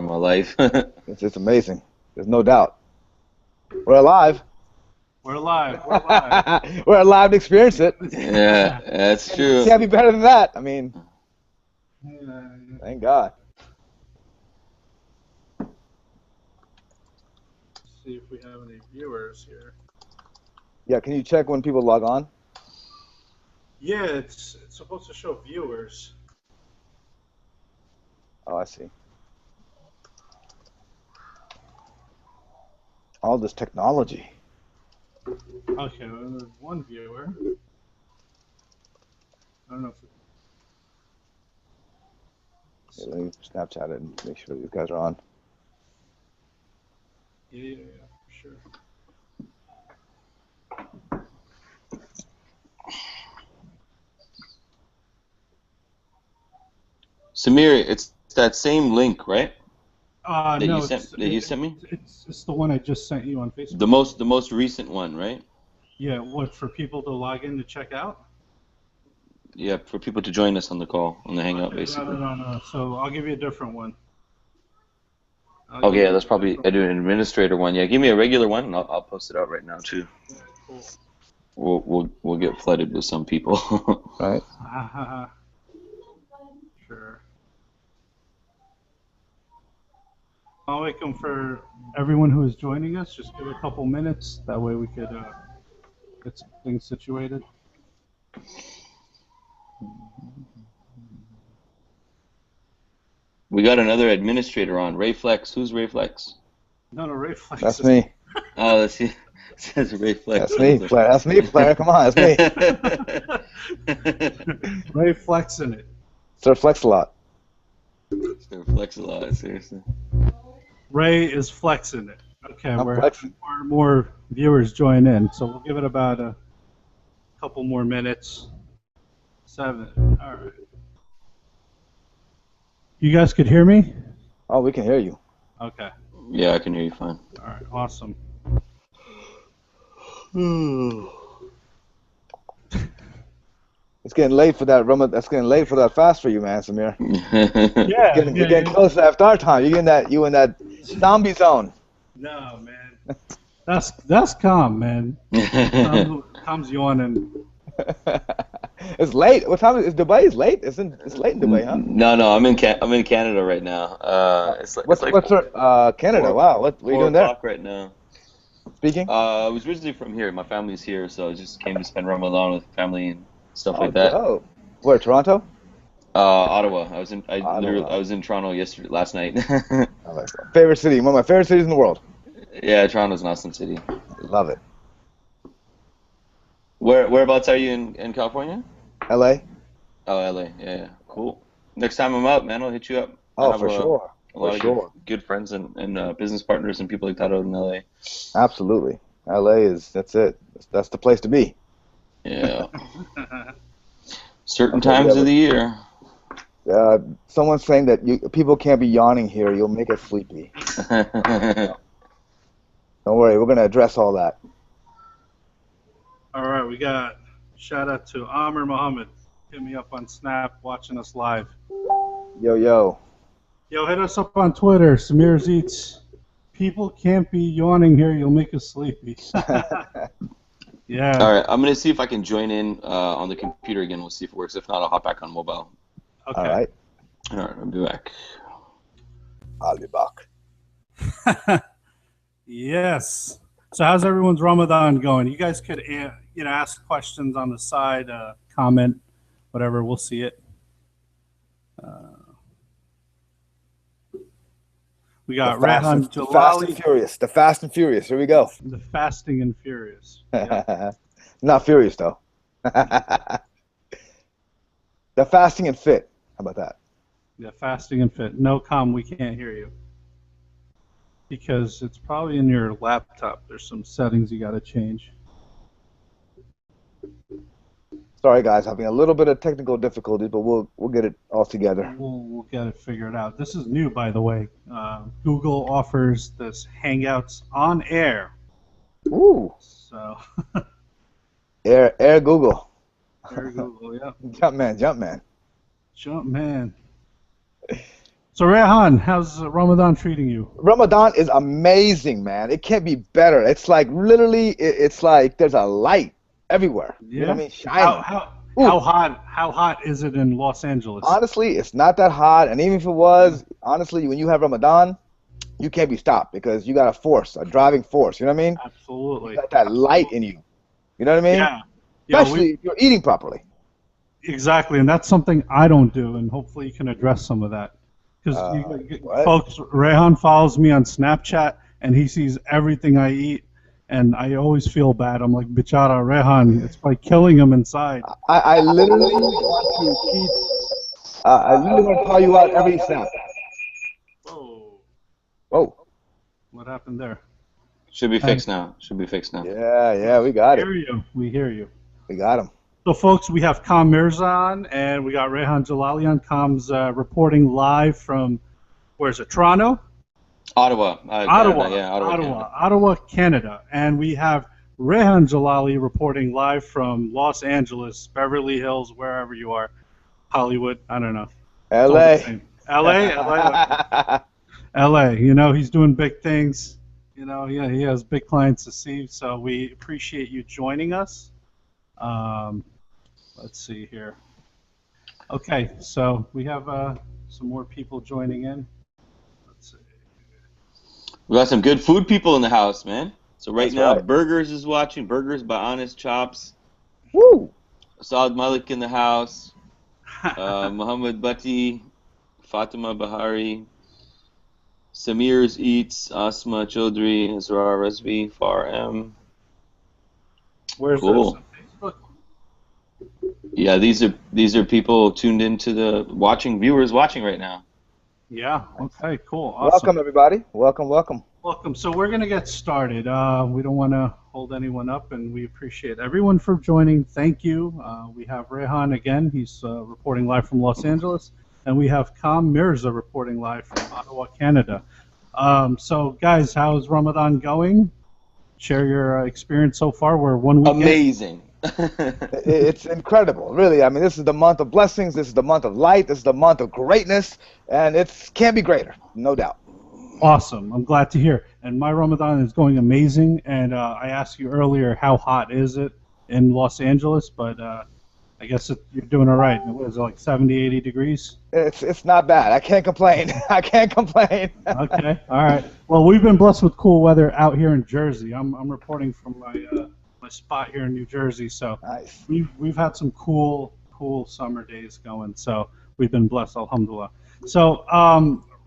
my life. It's amazing. There's no doubt. We're alive. We're live. We're live. We're alive to experience it. Yeah, that's true. Can't be better than that. I mean, Yeah. thank God. Let's see if we have any viewers here. Yeah, can you check when people log on? Yeah, it's supposed to show viewers. Oh, I see. All this technology. Okay, well, there's one viewer. I don't know if Yeah, let me Snapchat it and make sure these guys are on. yeah, for sure. Samir, it's that same link, right? That No, you sent me? it's the one I just sent you on Facebook. The most recent one, right? Yeah, what, for people to log in to check out? Yeah, for people to join us on the call, on the hangout, Okay, basically. No. So I'll give you a different one. Okay, yeah, that's probably an administrator one. Yeah, give me a regular one, and I'll post it out right now too. Yeah, cool. We'll get flooded with some people. Right? Sure. I'll wait for everyone who is joining us. Just give it a couple minutes. That way we could get some things situated. We got another administrator on, Ray Flex. Who's Ray Flex? No, Ray Flex. That's me. Oh, let's see. It says Ray Flex. That's me, Flair. That's me, Flair. Come on, that's me. Ray Flex in it. Sir Flex a lot. Sir Flex a lot, seriously. Ray is flexing it. Okay, I'm we're flexing. having more viewers join in, so we'll give it about a couple more minutes. 7. All right. You guys could hear me? Oh, we can hear you. Okay. Yeah, I can hear you fine. All right. Awesome. It's getting late for that Ramadan. That's getting late for that fast for you, man, Samir. Yeah. You're getting close to after time. You in that zombie zone. No, man. That's calm, man. Calm's yawning. It's late. What time is Dubai? Is late? It's late in Dubai, huh? No, I'm in Canada right now. It's like Canada? Wow, what are you doing there? 4 o'clock right now. Speaking? I was originally from here. My family's here, so I just came to spend Ramadan with family and stuff like that. Oh, where? Toronto? Ottawa. I was in Toronto last night. Favorite city? One of my favorite cities in the world. Yeah, Toronto's an awesome city. Love it. Whereabouts are you in California? LA? Oh, LA. Yeah, cool. Next time I'm up, man, I'll hit you up. Oh, for sure. A lot of good friends and business partners and people like that out in LA. Absolutely. That's it. That's the place to be. Yeah. Certain times of the year. Someone's saying that people can't be yawning here. You'll make us sleepy. Don't worry. We're going to address all that. All right, we got shout out to Amr Muhammad. Hit me up on Snap, watching us live. Yo. Yo, hit us up on Twitter. Samir Zeets. People can't be yawning here. You'll make us sleepy. Yeah. All right, I'm gonna see if I can join in on the computer again. We'll see if it works. If not, I'll hop back on mobile. Okay. All right. I'll be back. I'll be back. Yes. So how's everyone's Ramadan going? You guys could ask questions on the side, comment, whatever. We'll see it. We got Rehan, Jalali. The Fast and Furious. Here we go. The Fasting and Furious. Yeah. Not furious, though. The Fasting and Fit. How about that? Yeah, Fasting and Fit. No, we can't hear you. Because it's probably in your laptop. There's some settings you got to change. Sorry, guys, having a little bit of technical difficulties, but we'll get it all together. We'll get it figured out. This is new, by the way. Google offers this Hangouts on air. Ooh. So. Air Google. Air Google, yeah. Jumpman. Jumpman. So Rehan, how's Ramadan treating you? Ramadan is amazing, man. It can't be better. It's like literally, it's like there's a light everywhere. You know what Yeah. I mean? Shining. How Ooh, hot? How hot is it in Los Angeles? honestly, it's not that hot. And even if it was, honestly, when you have Ramadan, you can't be stopped because you got a force, a driving force. You know what I mean? You Absolutely. got that light in Absolutely. you. You know what I mean? Yeah. Yeah. We Especially if you're eating properly. exactly, and that's something I don't do, and hopefully you can address some of that. Because What? folks, Rehan follows me on Snapchat, and he sees everything I eat, and I always feel bad. I'm like, Bichara, Rehan, it's like killing him inside. I literally want to keep. I literally want to call you out every snap. Whoa, Oh, what happened there? Should be And fixed now. Should be fixed now. yeah, we we got it. hear you. We hear you. We got him. So, folks, we have Kam Mirza on, and we got Rehan Jalali on. Kam's reporting live from, where's it, Toronto? Ottawa, Canada. Yeah, Ottawa, Canada. Ottawa, Canada. And we have Rehan Jalali reporting live from Los Angeles, Beverly Hills, wherever you are, Hollywood, I don't know. It's all the LA. same. LA. LA. You know, he's doing big things. You know, yeah, he has big clients to see. So we appreciate you joining us. Let's see here. Okay, so we have some more people joining in. Let's see. We got some good food people in the house, man. So right That's now, right. Burgers is watching. Burgers by Honest Chops. Woo! Saad Malik in the house. Muhammad Bhatti, Fatima Bahari, Samir's Eats, Asma Chaudhry, Azrar Razvi, Far M. Where's Cool. this? Facebook? Yeah, these are people tuned into the viewers watching right now. Yeah. Okay. Cool. Awesome. Welcome, everybody. Welcome, welcome. Welcome. So we're gonna get started. We don't want to hold anyone up, and we appreciate everyone for joining. Thank you. We have Rehan again. He's reporting live from Los Angeles, and we have Kam Mirza reporting live from Ottawa, Canada. So, guys, how's Ramadan going? Share your experience so far. We're 1 week in. Amazing. It's incredible, really. I mean, this is the month of blessings. This is the month of light. This is the month of greatness, and it can't be greater, no doubt. Awesome. I'm glad to hear. And my Ramadan is going amazing. And I asked you earlier, how hot is it in Los Angeles? But I guess you're doing all right. What is it, like 70, 80 degrees? It's not bad. I can't complain. I can't complain. Okay. All right. Well, we've been blessed with cool weather out here in Jersey. I'm reporting from my spot here in New Jersey. So Nice. we've had some cool summer days going. So we've been blessed, alhamdulillah. So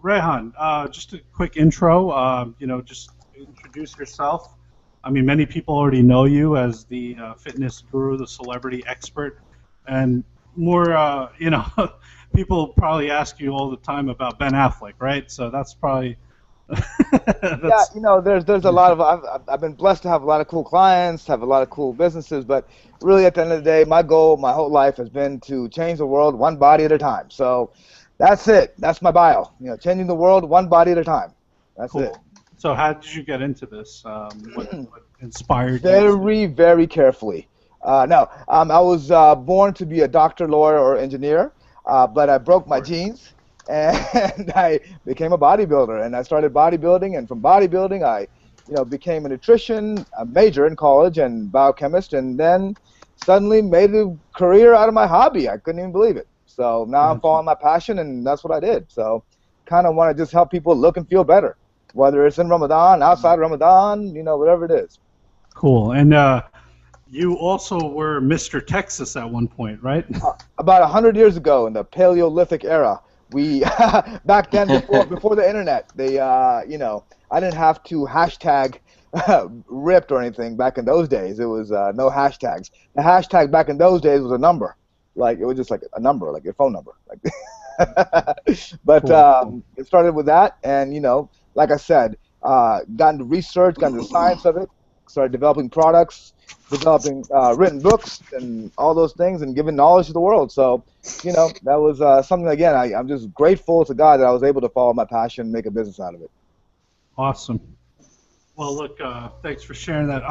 Rehan, just a quick intro. Just introduce yourself. I mean, many people already know you as the fitness guru, the celebrity expert, and more. People probably ask you all the time about Ben Affleck, right? So that's probably. Yeah, there's a lot of I've been blessed to have a lot of cool clients, have a lot of cool businesses, but really at the end of the day, my goal, my whole life has been to change the world one body at a time. So that's it. That's my bio. Changing the world one body at a time. That's cool. it. So how did you get into this? What inspired you? Very, very carefully. No, I was born to be a doctor, lawyer, or engineer, but I broke my genes. And I became a bodybuilder, and I started bodybuilding, and from bodybuilding I became a nutrition major in college and biochemist, and then suddenly made a career out of my hobby. I couldn't even believe it. So now I'm following my passion, and that's what I did. So kind of want to just help people look and feel better, whether it's in Ramadan, outside Ramadan, whatever it is. Cool. And you also were Mr. Texas at one point, right? About 100 years ago in the Paleolithic era, we back then before the internet, they I didn't have to hashtag ripped or anything back in those days. It was no hashtags. The hashtag back in those days was a number, like it was just like a number, like your phone number. But Cool. it started with that, and like I said, got into research, got into the science of it, started developing products, developing written books and all those things, and giving knowledge to the world. So that was something, again, I'm just grateful to God that I was able to follow my passion and make a business out of it. Awesome. Well, look, thanks for sharing that.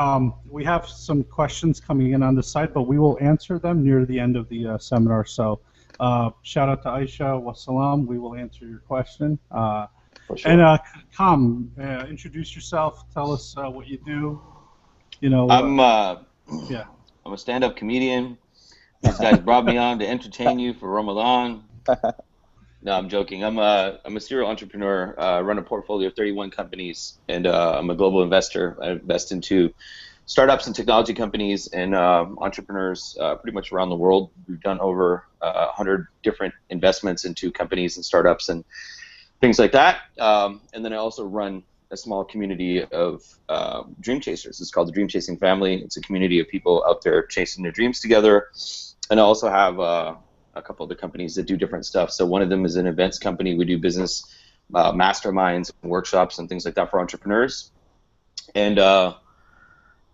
We have some questions coming in on the site, but we will answer them near the end of the seminar. So Shout out to Aisha. Wassalam. We will answer your question. For sure. And Kam, introduce yourself. Tell us what you do. You know. Yeah. I'm a stand-up comedian. These guys brought me on to entertain you for Ramadan. No, I'm joking. I'm a serial entrepreneur. Run a portfolio of 31 companies, and I'm a global investor. I invest into startups and technology companies and entrepreneurs pretty much around the world. We've done over 100 different investments into companies and startups and things like that. And then I also run a small community of dream chasers. It's called the Dream Chasing Family. It's a community of people out there chasing their dreams together. And I also have a couple other companies that do different stuff. So one of them is an events company. We do business masterminds, workshops, and things like that for entrepreneurs. And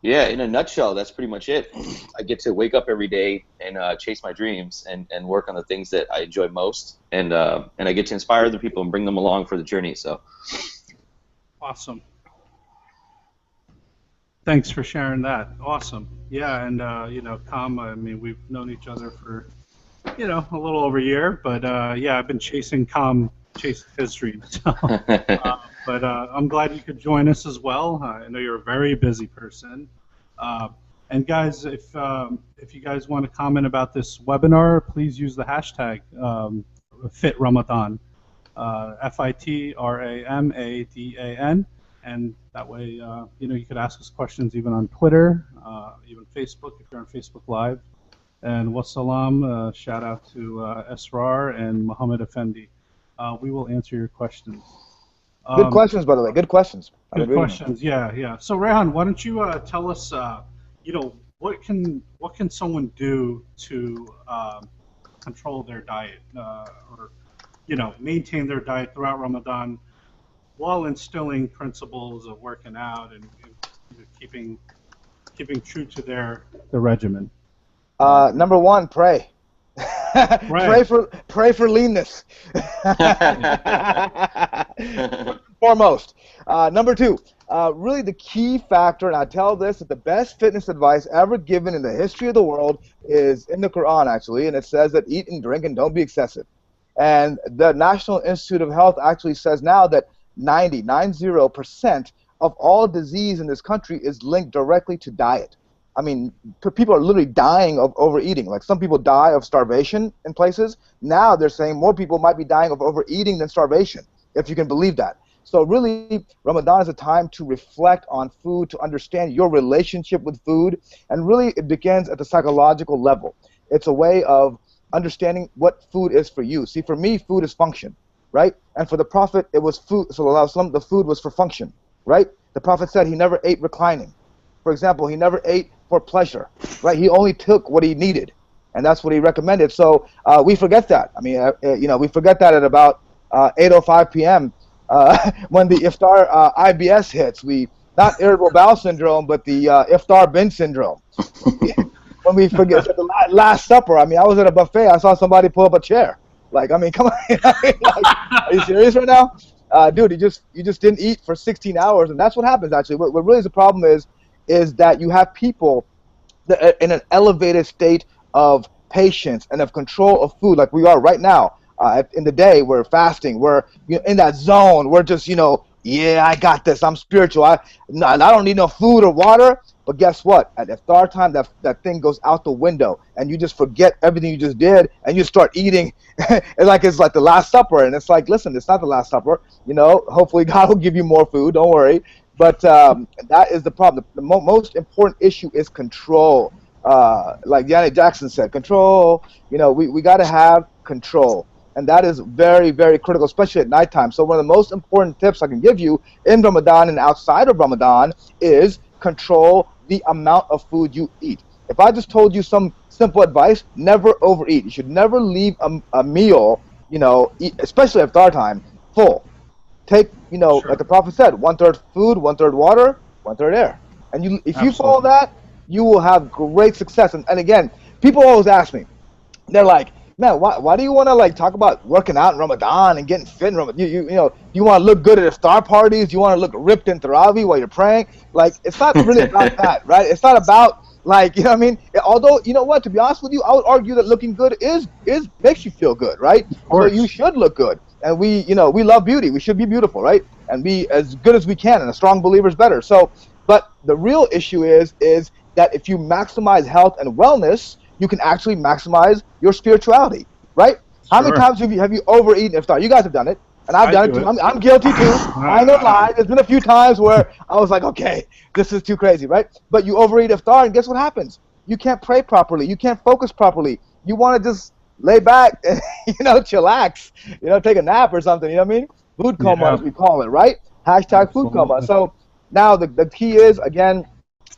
yeah, in a nutshell, that's pretty much it. I get to wake up every day and chase my dreams and work on the things that I enjoy most. And I get to inspire other people and bring them along for the journey. So awesome. Thanks for sharing that. Awesome. Yeah, and you know, Kam, I mean, we've known each other for, you know, a little over a year, but yeah, I've been chasing his dreams. So, but I'm glad you could join us as well. I know you're a very busy person. And guys, if you guys want to comment about this webinar, please use the hashtag FitRamadan, FITRAMADAN, and that way, you know, you could ask us questions even on Twitter, even Facebook if you're on Facebook Live. And wassalam, shout out to Esrar and Muhammad Effendi. We will answer your questions. Good questions, by the way. Good questions. Good questions. Yeah, yeah. So Rehan, why don't you tell us, you know, what can someone do to control their diet or, you know, maintain their diet throughout Ramadan while instilling principles of working out and you know, keeping true to their regimen? Number one, pray. Right. Pray for leanness. Foremost. Number two, really the key factor, and I tell this, that the best fitness advice ever given in the history of the world is in the Quran, actually, and it says that eat and drink and don't be excessive. And the National Institute of Health actually says now that 90% of all disease in this country is linked directly to diet. I mean, people are literally dying of overeating. Like some people die of starvation in places. Now they're saying more people might be dying of overeating than starvation, if you can believe that. So really, Ramadan is a time to reflect on food, to understand your relationship with food, and really it begins at the psychological level. It's a way of understanding what food is for you. See, for me, food is function, right? And for the Prophet, it was food. Sallallahu Alaihi Wasallam, the food was for function, right? The Prophet said he never ate reclining. For example, he never ate for pleasure, right? He only took what he needed, and that's what he recommended. So we forget that. I mean, you know, we forget that at about 8:05 p.m. When the iftar IBS hits. Not irritable bowel syndrome, but the iftar binge syndrome. When we forget the Last Supper. I mean, I was at a buffet. I saw somebody pull up a chair. Like, I mean, come on. Like, are you serious right now? Dude, you just didn't eat for 16 hours, and that's what happens, actually. What really is the problem is that you have people that are in an elevated state of patience and of control of food, like we are right now. In the day, we're fasting. We're in that zone. We're just, yeah, I got this. I'm spiritual. I don't need no food or water. But guess what? At iftar time, that thing goes out the window, and you just forget everything you just did, and you start eating. It's like the Last Supper, and it's like, listen, it's not the Last Supper. Hopefully God will give you more food. Don't worry. But that is the problem. The most important issue is control. Like Janet Jackson said, control. We got to have control. And that is very, very critical, especially at nighttime. So one of the most important tips I can give you in Ramadan and outside of Ramadan is control the amount of food you eat. If I just told you some simple advice, never overeat. You should never leave a meal, especially at iftar time, full. Take, Sure. like the Prophet said, 1/3 food, 1/3 water, 1/3 air. And if you follow that, you will have great success. And again, people always ask me, they're like, man, why do you want to talk about working out in Ramadan and getting fit in Ramadan? You want to look good at iftar parties? You want to look ripped in Tarawih while you're praying? It's not really about that, right? It's not about Like, you know what I mean? Although, you know what, to be honest with you, I would argue that looking good is makes you feel good, right? Of So you course. should look good. And we, you know, we love beauty. We should be beautiful, right? And be as good as we can, and a strong believer is better. So, but the real issue is that if you maximize health and wellness, you can actually maximize your spirituality, right? How many Sure. times have you overeaten iftar? You guys have done it, and I've I done it do too. it. I'm guilty too. I ain't gonna lie. There's been a few times where I was like, okay, this is too crazy, right? But you overeat iftar, and guess what happens? You can't pray properly. You can't focus properly. You want to just lay back and, you know, chillax, you know, take a nap or something. You know what I mean? Food coma, Yeah, as we call it, right? Hashtag food coma. absolutely. So now the key is, again,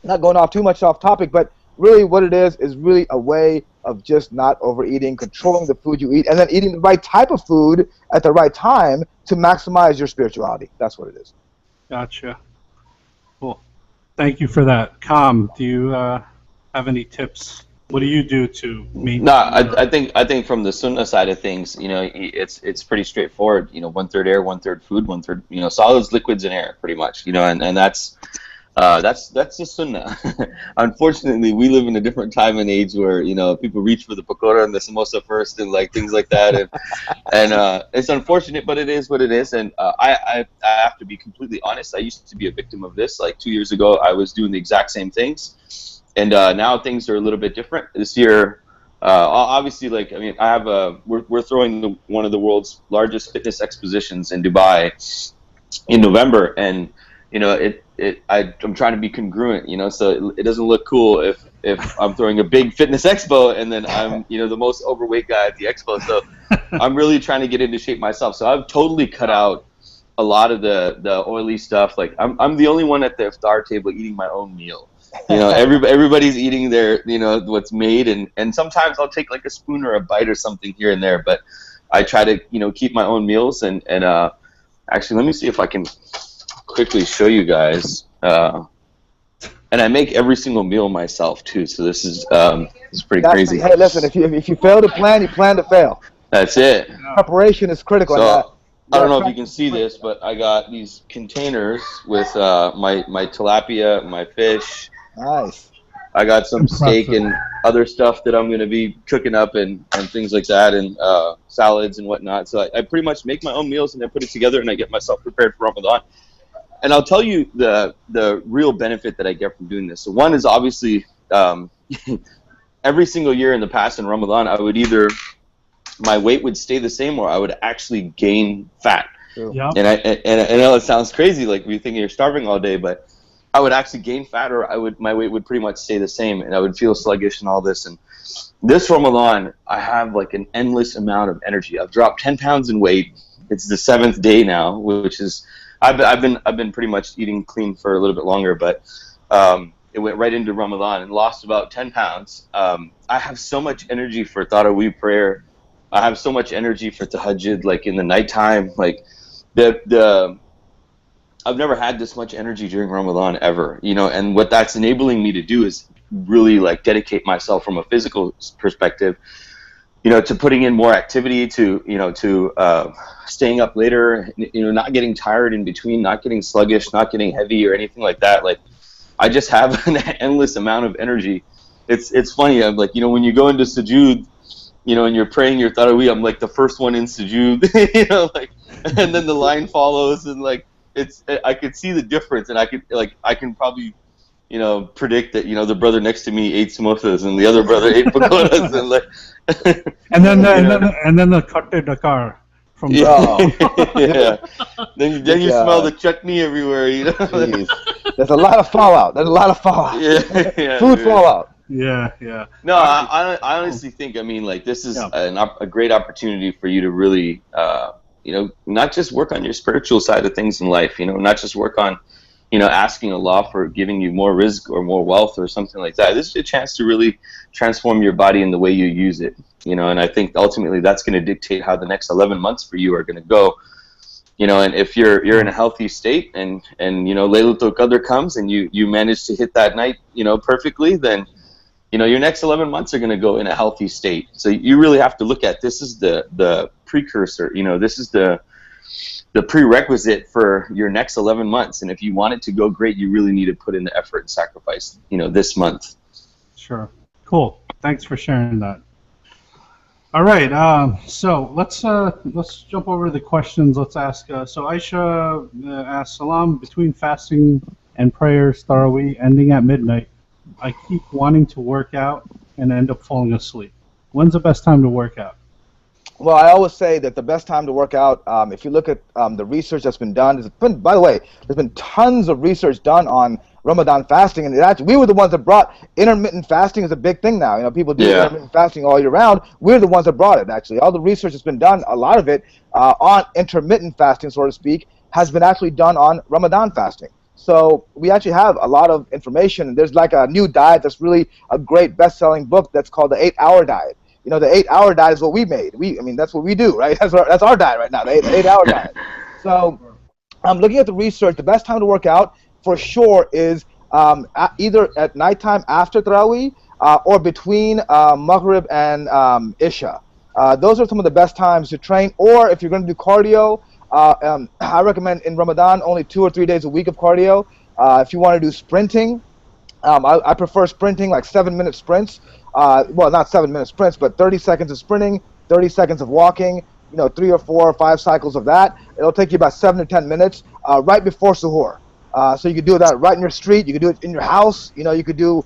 not going off too much off topic, but really what it is really a way of just not overeating, controlling the food you eat, and then eating the right type of food at the right time to maximize your spirituality. That's what it is. Gotcha. Cool. Thank you for that. Kam, do you have any tips? What do you do to No, maintain your? I think from the sunnah side of things, you know, it's pretty straightforward. You know, one third air, one third food, one third, you know, solids, liquids, and air, pretty much. You know, and that's the sunnah. Unfortunately, we live in a different time and age where, you know, people reach for the pakora and the samosa first and like things like that, and it's unfortunate, but it is what it is. And I have to be completely honest. I used to be a victim of this. Like 2 years ago, I was doing the exact same things. And now things are a little bit different this year. Obviously, like, I mean, we're throwing one of the world's largest fitness expositions in Dubai in November, and you know, I'm trying to be congruent, you know, so it doesn't look cool if I'm throwing a big fitness expo and then I'm, you know, the most overweight guy at the expo. So I'm really trying to get into shape myself. So I've totally cut out a lot of the oily stuff. Like I'm the only one at the iftar table eating my own meal. You know, everybody's eating their, you know, what's made, and sometimes I'll take like a spoon or a bite or something here and there, but I try to, you know, keep my own meals, and actually, let me see if I can quickly show you guys. And I make every single meal myself too, so this is pretty crazy. Hey, listen, if you fail to plan, you plan to fail. That's it. Preparation is critical. So I don't know if you can see this, but I got these containers with my tilapia, my fish. Nice. I got some steak and other stuff that I'm going to be cooking up and things like that, and salads and whatnot. So I pretty much make my own meals and I put it together and I get myself prepared for Ramadan. And I'll tell you the real benefit that I get from doing this. So one is obviously every single year in the past in Ramadan, I would either my weight would stay the same or I would actually gain fat. Yep. And I know it sounds crazy, like we think you're starving all day, but I would actually gain fat, or my weight would pretty much stay the same, and I would feel sluggish and all this. And this Ramadan, I have like an endless amount of energy. I've dropped 10 pounds in weight. It's the 7th day now, which is I've been pretty much eating clean for a little bit longer, but it went right into Ramadan and lost about 10 pounds. I have so much energy for Tarawih prayer. I have so much energy for tahajjud, like in the nighttime. Like I've never had this much energy during Ramadan ever, you know, and what that's enabling me to do is really like dedicate myself from a physical perspective, you know, to putting in more activity, to, you know, to staying up later, you know, not getting tired in between, not getting sluggish, not getting heavy or anything like that. Like I just have an endless amount of energy. It's funny. I'm like, you know, when you go into sujood, you know, and you're praying your tarawih, I'm like the first one in sujood, you know, like, and then the line follows, and like, I could see the difference, and I can probably, you know, predict that, you know, the brother next to me ate samosas and the other brother ate pakoras, and like, and then the katte Dakar from yeah. Then you smell the chutney everywhere, you know. Jeez. There's a lot of fallout. Yeah, Food fallout. Yeah. No, I honestly think, I mean, like, this is a great opportunity for you to really, you know, not just work on your spiritual side of things in life, you know, not just work on, you know, asking Allah for giving you more rizq or more wealth or something like that. This is a chance to really transform your body in the way you use it, you know, and I think ultimately that's going to dictate how the next 11 months for you are going to go, you know. And if you're in a healthy state and you know, Laylatul Qadr comes and you manage to hit that night, you know, perfectly, then, you know, your next 11 months are going to go in a healthy state. So you really have to look at this is the precursor, you know, this is the prerequisite for your next 11 months. And if you want it to go great, you really need to put in the effort and sacrifice, you know, this month. sure. Cool. Thanks for sharing that. All right. So let's jump over to the questions. Let's ask. So Aisha asked, Salam, between fasting and prayers, Tarawih, ending at midnight, I keep wanting to work out and end up falling asleep. When's the best time to work out? Well, I always say that the best time to work out, if you look at the research that's been done, by the way, there's been tons of research done on Ramadan fasting, and we were the ones that brought intermittent fasting as a big thing now. You know, people do intermittent fasting all year round. We're the ones that brought it, actually. All the research that's been done, a lot of it on intermittent fasting, so to speak, has been actually done on Ramadan fasting. So we actually have a lot of information. There's like a new diet that's really a great best-selling book that's called the 8-hour diet. You know, the 8-hour diet is what we made. I mean, that's what we do, right? That's our diet right now, the 8-hour diet. So I'm looking at the research. The best time to work out, for sure, is either at nighttime after Tarawih or between Maghrib and Isha. Those are some of the best times to train. Or if you're going to do cardio, I recommend in Ramadan only 2 or 3 days a week of cardio. If you want to do sprinting, I prefer sprinting, like 7-minute sprints. Well, not 7-minute sprints, but 30 seconds of sprinting, 30 seconds of walking, 3 or 4 or 5 cycles of that. It'll take you about 7 to 10 minutes right before suhoor. So you could do that right in your street. You could do it in your house. You could do,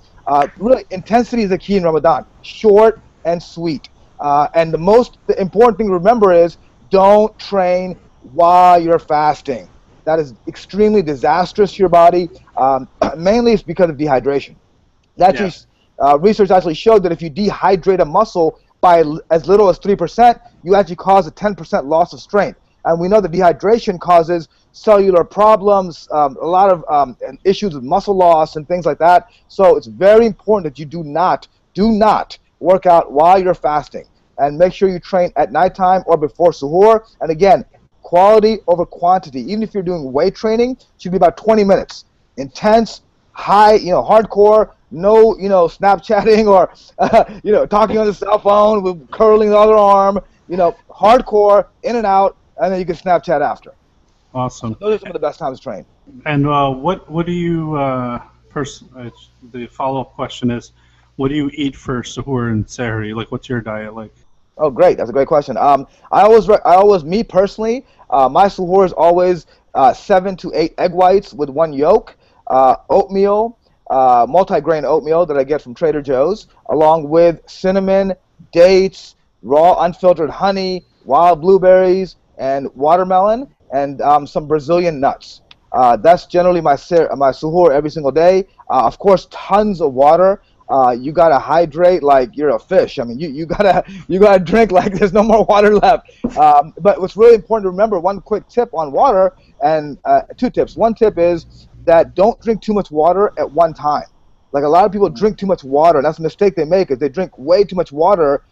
really, intensity is the key in Ramadan. Short and sweet. And the important thing to remember is don't train while you're fasting. That is extremely disastrous to your body. Mainly it's because of dehydration. Research actually showed that if you dehydrate a muscle by as little as 3%, you actually cause a 10% loss of strength. And we know that dehydration causes cellular problems, a lot of issues with muscle loss and things like that. So it's very important that you do not work out while you're fasting. And make sure you train at nighttime or before suhoor. And again, quality over quantity. Even if you're doing weight training, it should be about 20 minutes. Intense, high, hardcore, no, Snapchatting or, talking on the cell phone with curling the other arm, hardcore, in and out, and then you can Snapchat after. Awesome. Those are some of the best times to train. And what do you, the follow-up question is, what do you eat for suhoor and sehri? Like, what's your diet like? Oh, great. That's a great question. Me personally, my suhoor is always 7 to 8 egg whites with 1 yolk, oatmeal, multi-grain oatmeal that I get from Trader Joe's, along with cinnamon, dates, raw unfiltered honey, wild blueberries, and watermelon, and some Brazilian nuts. That's generally my suhoor every single day. Of course, tons of water. You gotta hydrate like you're a fish. I mean, you gotta drink like there's no more water left. But what's really important to remember, one quick tip on water, and 2 tips. One tip is that don't drink too much water at one time. Like a lot of people drink too much water, and that's a mistake they make, is they drink way too much water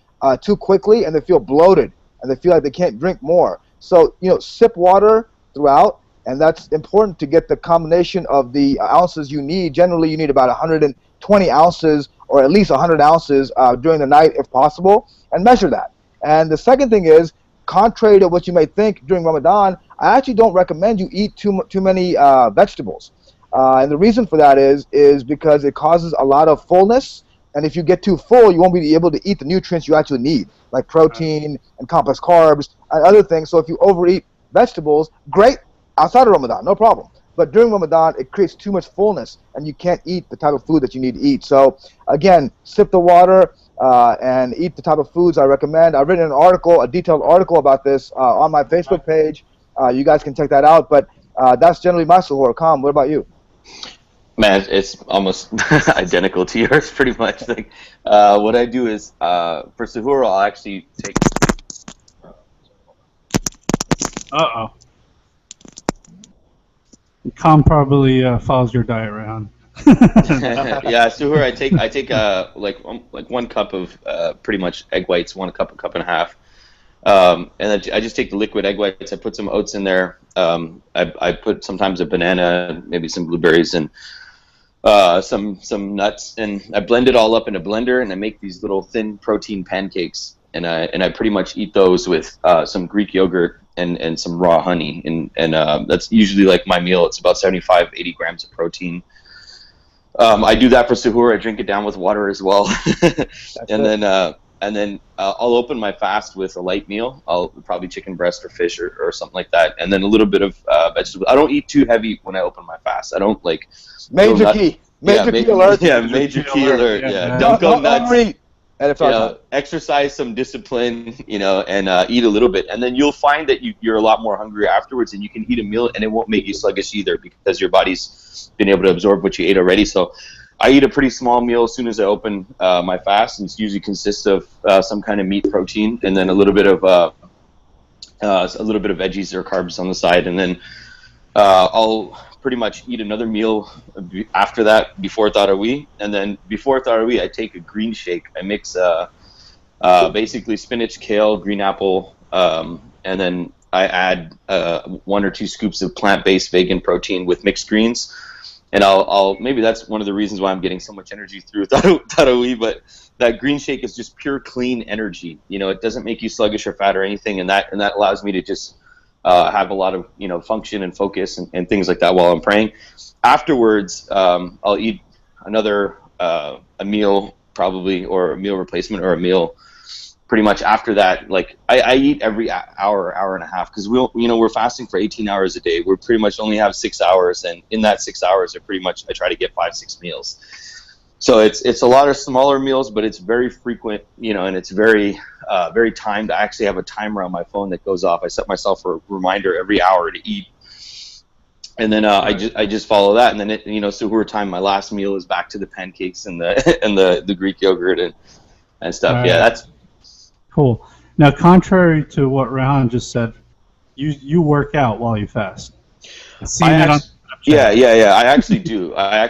too quickly, and they feel bloated, and they feel like they can't drink more. So, sip water throughout, and that's important to get the combination of the ounces you need. Generally, you need about 120 ounces or at least 100 ounces during the night if possible, and measure that. And the second thing is, contrary to what you may think during Ramadan, I actually don't recommend you eat too many vegetables. And the reason for that is because it causes a lot of fullness, and if you get too full, you won't be able to eat the nutrients you actually need, like protein and complex carbs and other things. So if you overeat vegetables, great, outside of Ramadan, no problem. But during Ramadan, it creates too much fullness, and you can't eat the type of food that you need to eat. So again, sip the water and eat the type of foods I recommend. I've written a detailed article about this on my Facebook page. You guys can check that out. But that's generally my suhoor. Kam, what about you? Man, it's almost identical to yours, pretty much. Like, what I do is for suhoor, I'll actually take. Kam probably follows your diet, Rehan. Yeah, suhoor, I take like 1 cup of pretty much egg whites, 1 cup, a cup and a half, and then I just take the liquid egg whites. I put some oats in there. I put sometimes a banana, maybe some blueberries, and some nuts, and I blend it all up in a blender, and I make these little thin protein pancakes, and I pretty much eat those with some Greek yogurt and some raw honey, and that's usually like my meal. It's about 75-80 grams of protein. I do that for suhoor. I drink it down with water as well, That's and it. then I'll open my fast with a light meal. I'll probably chicken breast or fish or something like that, and then a little bit of vegetable. I don't eat too heavy when I open my fast. I don't like go Major nuts. key. Major key alert. Yeah, Major major key key alert. alert. Yeah, Yeah, man. don't go Don't nuts. overeat at iftar time. Exercise some discipline, and eat a little bit, and then you'll find that you're a lot more hungry afterwards, and you can eat a meal, and it won't make you sluggish either because your body's been able to absorb what you ate already. So, I eat a pretty small meal as soon as I open my fast, and it usually consists of some kind of meat protein, and then a little bit of veggies or carbs on the side, and then I'll pretty much eat another meal after that before Tarawih, and then before Tarawih I take a green shake. I mix basically spinach, kale, green apple, and then I add 1 or 2 scoops of plant-based vegan protein with mixed greens. And I'll maybe that's one of the reasons why I'm getting so much energy through Tarawih, but that green shake is just pure clean energy. It doesn't make you sluggish or fat or anything, and that allows me to just have a lot of function and focus and things like that while I'm praying. Afterwards, I'll eat another a meal probably, or a meal replacement, or a meal pretty much after that. Like I eat every hour and a half, because we're fasting for 18 hours a day. We pretty much only have 6 hours, and in that 6 hours, I try to get 5-6 meals. So it's a lot of smaller meals, but it's very frequent, and it's very very timed. I actually have a timer on my phone that goes off. I set myself a reminder every hour to eat, and then I just follow that, and then suhoor time. My last meal is back to the pancakes and the and the Greek yogurt and stuff. Right. Yeah, that's Cool. Now, contrary to what Rehan just said, you work out while you fast. I've seen it on Snapchat. Yeah. I actually do. I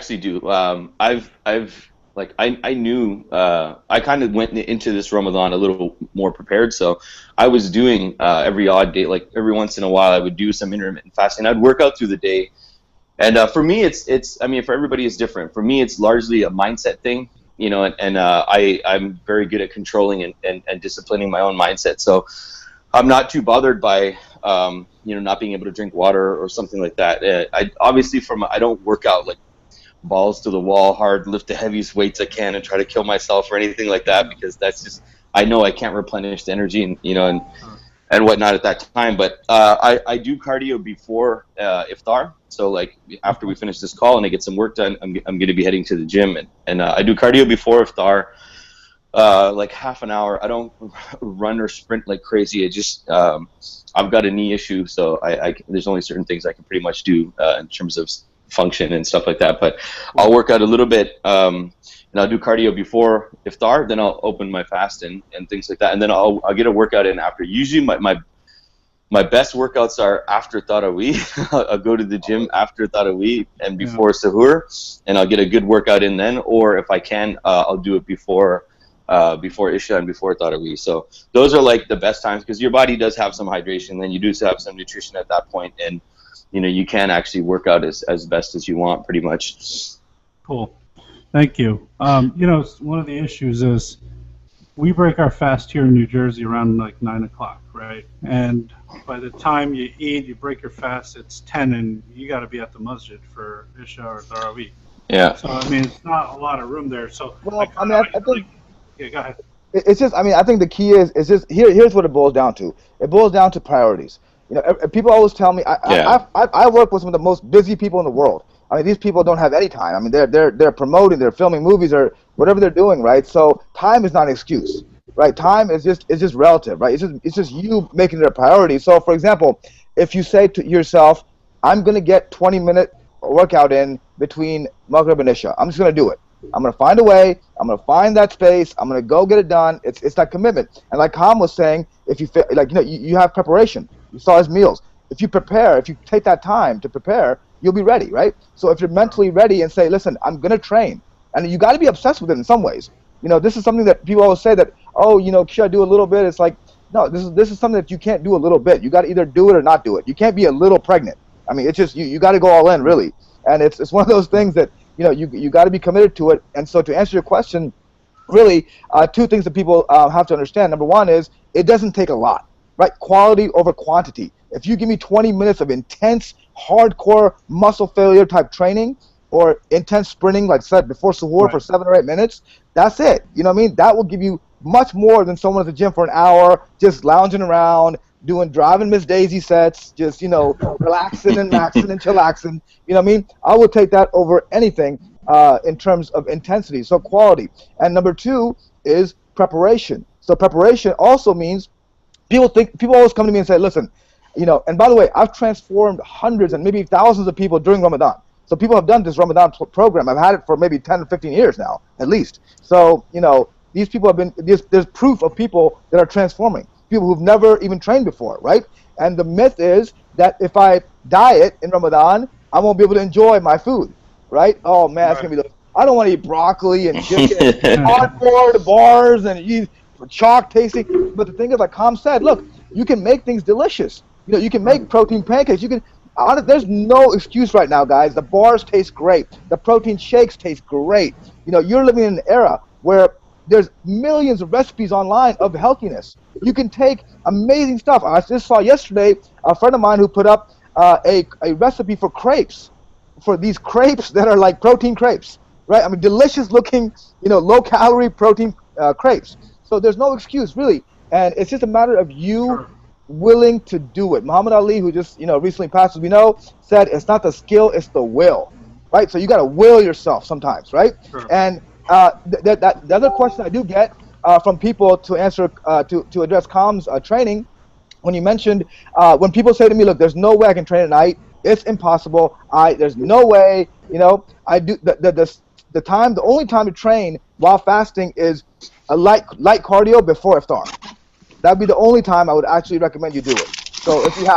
knew I kind of went into this Ramadan a little more prepared. So I was doing every odd day, like every once in a while, I would do some intermittent fasting. I'd work out through the day, and for me, I mean, for everybody, it's different. For me, it's largely a mindset thing. I'm very good at controlling and disciplining my own mindset. So I'm not too bothered by not being able to drink water or something like that. I don't work out like balls to the wall hard, lift the heaviest weights I can and try to kill myself or anything like that, because that's just, I know I can't replenish the energy and whatnot at that time. But I do cardio before iftar. So like after we finish this call and I get some work done, I'm going to be heading to the gym, and I do cardio before iftar. Like half an hour. I don't run or sprint like crazy. I've got a knee issue, so there's only certain things I can pretty much do in terms of function and stuff like that. But I'll work out a little bit, and I'll do cardio before iftar. Then I'll open my fast and things like that, and then I'll get a workout in after. Usually my best workouts are after Tarawih. I'll go to the gym after Tarawih and before Sahur, and I'll get a good workout in then. Or if I can, I'll do it before Isha and before Tarawih. So those are like the best times, because your body does have some hydration, then you do have some nutrition at that point, and you can actually work out as best as you want, pretty much. Cool. Thank you. One of the issues is we break our fast here in New Jersey around like 9 o'clock, right? And by the time you eat, you break your fast, it's 10, and you got to be at the masjid for Isha or Tarawih. Yeah. So, I mean, it's not a lot of room there. So, Well, I think yeah, go ahead. it's just, I think the key is just here's what it boils down to. It boils down to priorities. People always tell me I work with some of the most busy people in the world. I mean, these people don't have any time. I mean, they're promoting, they're filming movies or whatever they're doing, right? So time is not an excuse, right? Time is just relative, right? It's just you making it a priority. So, for example, if you say to yourself, I'm gonna get 20-minute workout in between Maghrib and Isha, I'm just gonna do it. I'm gonna find a way. I'm gonna find that space. I'm gonna go get it done. It's that commitment. And like Ham was saying, if you feel like you have preparation. You saw his meals. If you prepare, if you take that time to prepare, you'll be ready, right? So if you're mentally ready and say, listen, I'm gonna train, and you got to be obsessed with it in some ways. This is something that people always say that, should I do a little bit? It's like, no, this is something that you can't do a little bit. You got to either do it or not do it. You can't be a little pregnant. I mean, it's just you got to go all in, really. And it's one of those things that you got to be committed to it. And so to answer your question, really, two things that people have to understand. Number one is it doesn't take a lot, right? Quality over quantity. If you give me 20 minutes of intense, hardcore muscle failure type training, or intense sprinting, like I said, before suhoor for 7 or 8 minutes, that's it. You know what I mean? That will give you much more than someone at the gym for an hour, just lounging around, driving Miss Daisy sets, just, relaxing and maxing and chillaxing. You know what I mean? I would take that over anything in terms of intensity, so quality. And number two is preparation. So preparation also means people always come to me and say, listen, and by the way, I've transformed hundreds and maybe thousands of people during Ramadan. So people have done this Ramadan program. I've had it for maybe 10 or 15 years now, at least. So, these people have been, there's proof of people that are transforming, people who've never even trained before, right? And the myth is that if I diet in Ramadan, I won't be able to enjoy my food, right? Oh, man, it's going to be I don't want to eat broccoli and chicken and cardboard bars and eat chalk tasting. But the thing is, like Kham said, look, you can make things delicious. You can make protein pancakes. There's no excuse right now, guys. The bars taste great. The protein shakes taste great. You're living in an era where there's millions of recipes online of healthiness. You can take amazing stuff. I just saw yesterday a friend of mine who put up a recipe for crepes, for these crepes that are like protein crepes, right? I mean, delicious looking, low-calorie protein crepes. So there's no excuse, really. And it's just a matter of you willing to do it. Muhammad Ali, who just recently passed, as we know, said it's not the skill, it's the will, right? So you got to will yourself sometimes, right? And the other question I do get from people to answer to address Kham's training, when you mentioned when people say to me, look, there's no way I can train at night, it's impossible, there's no way, I do the only time to train while fasting is a light cardio before iftar. That'd be the only time I would actually recommend you do it. So if you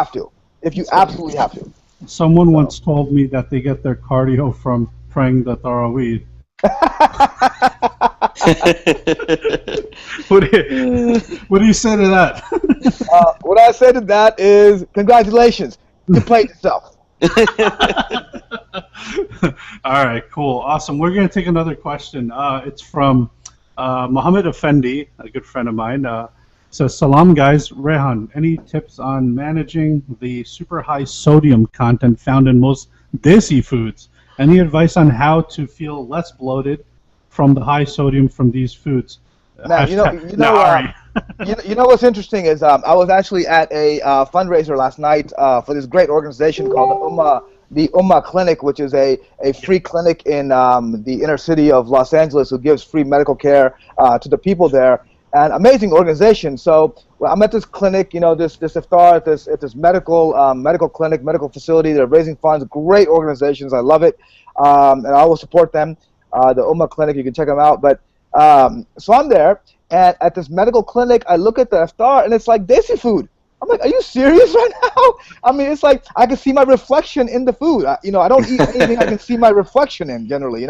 absolutely have to. Someone once told me that they get their cardio from praying the Taraweeh. What do you say to that? What I say to that is, congratulations, you played yourself. All right, cool, awesome. We're going to take another question. It's from Mohammed Effendi, a good friend of mine. Says, salam guys, Rehan, any tips on managing the super high sodium content found in most desi foods? Any advice on how to feel less bloated from the high sodium from these foods? Man, you know what's interesting is I was actually at a fundraiser last night for this great organization called the Ummah Clinic, which is a free clinic in the inner city of Los Angeles who gives free medical care to the people there. An amazing organization. So I'm at this clinic, this iftar at this medical clinic, medical facility. They're raising funds. Great organizations. I love it, and I will support them. The Ummah Clinic, you can check them out. But so I'm there, and at this medical clinic, I look at the iftar, and it's like desi food. I'm like, are you serious right now? I mean, it's like I can see my reflection in the food. I don't eat anything I can see my reflection in generally.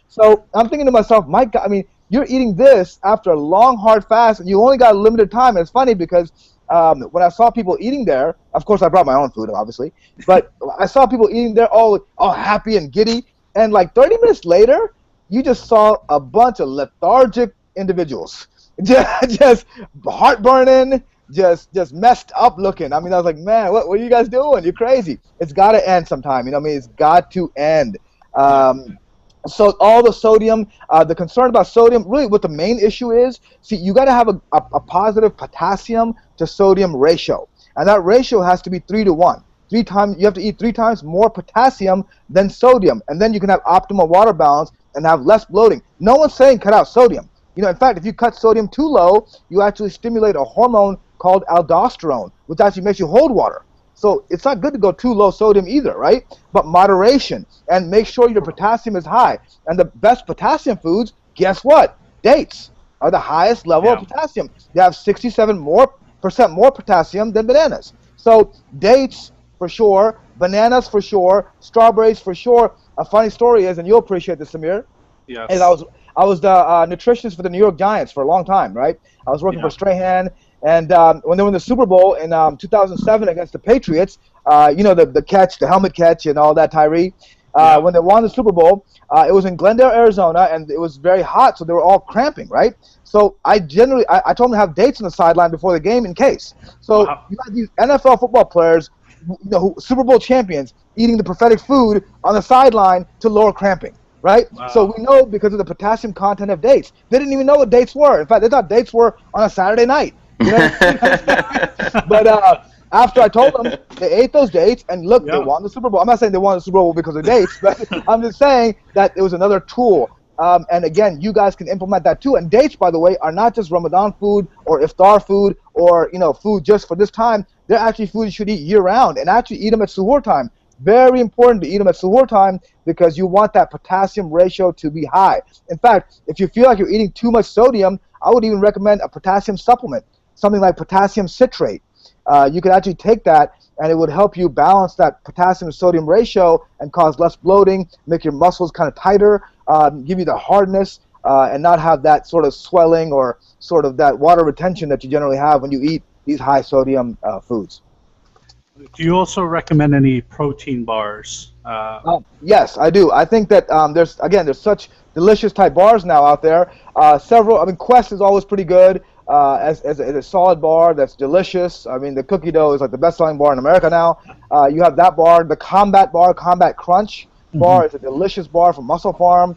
So I'm thinking to myself, my God, I mean, you're eating this after a long, hard fast, and you only got a limited time. And it's funny because when I saw people eating there, of course I brought my own food, obviously, but I saw people eating there all happy and giddy, and like 30 minutes later, you just saw a bunch of lethargic individuals, just heartburning, just messed up looking. I mean, I was like, man, what are you guys doing? You're crazy. It's got to end sometime. It's got to end. So all the sodium, the concern about sodium, really what the main issue is, see, you got to have a positive potassium to sodium ratio. And that ratio has to be 3 to 1. You have to eat 3 times more potassium than sodium. And then you can have optimal water balance and have less bloating. No one's saying cut out sodium. In fact, if you cut sodium too low, you actually stimulate a hormone called aldosterone, which actually makes you hold water. So it's not good to go too low sodium either, right? But moderation, and make sure your potassium is high. And the best potassium foods, guess what? Dates are the highest level of potassium. They have 67% more potassium than bananas. So dates for sure, bananas for sure, strawberries for sure. A funny story is, and you'll appreciate this, Samir, is I was the nutritionist for the New York Giants for a long time, right? I was working for Rehan. And when they were in the Super Bowl in 2007 against the Patriots, the helmet catch and all that, Tyree, when they won the Super Bowl, it was in Glendale, Arizona, and it was very hot, so they were all cramping, right? So I told them to have dates on the sideline before the game in case. So you got these NFL football players Super Bowl champions eating the prophetic food on the sideline to lower cramping, right? Wow. So we know because of the potassium content of dates. They didn't even know what dates were. In fact, they thought dates were on a Saturday night. You know what I'm saying? But after I told them, they ate those dates, and look, they won the Super Bowl. I'm not saying they won the Super Bowl because of dates, but I'm just saying that it was another tool. And again, you guys can implement that too. And dates, by the way, are not just Ramadan food or iftar food or food just for this time. They're actually food you should eat year-round, and actually eat them at suhoor time. Very important to eat them at suhoor time because you want that potassium ratio to be high. In fact, if you feel like you're eating too much sodium, I would even recommend a potassium supplement, something like potassium citrate. You could actually take that, and it would help you balance that potassium to sodium ratio and cause less bloating, make your muscles kind of tighter, give you the hardness, and not have that sort of swelling or sort of that water retention that you generally have when you eat these high sodium foods. Do you also recommend any protein bars? Yes, I do. I think that there's such delicious type bars now out there. Several. I mean, Quest is always pretty good as a solid bar that's delicious. I mean, the cookie dough is like the best-selling bar in America now. You have that bar, the Combat bar, Combat Crunch bar. It's a delicious bar from Muscle Farm.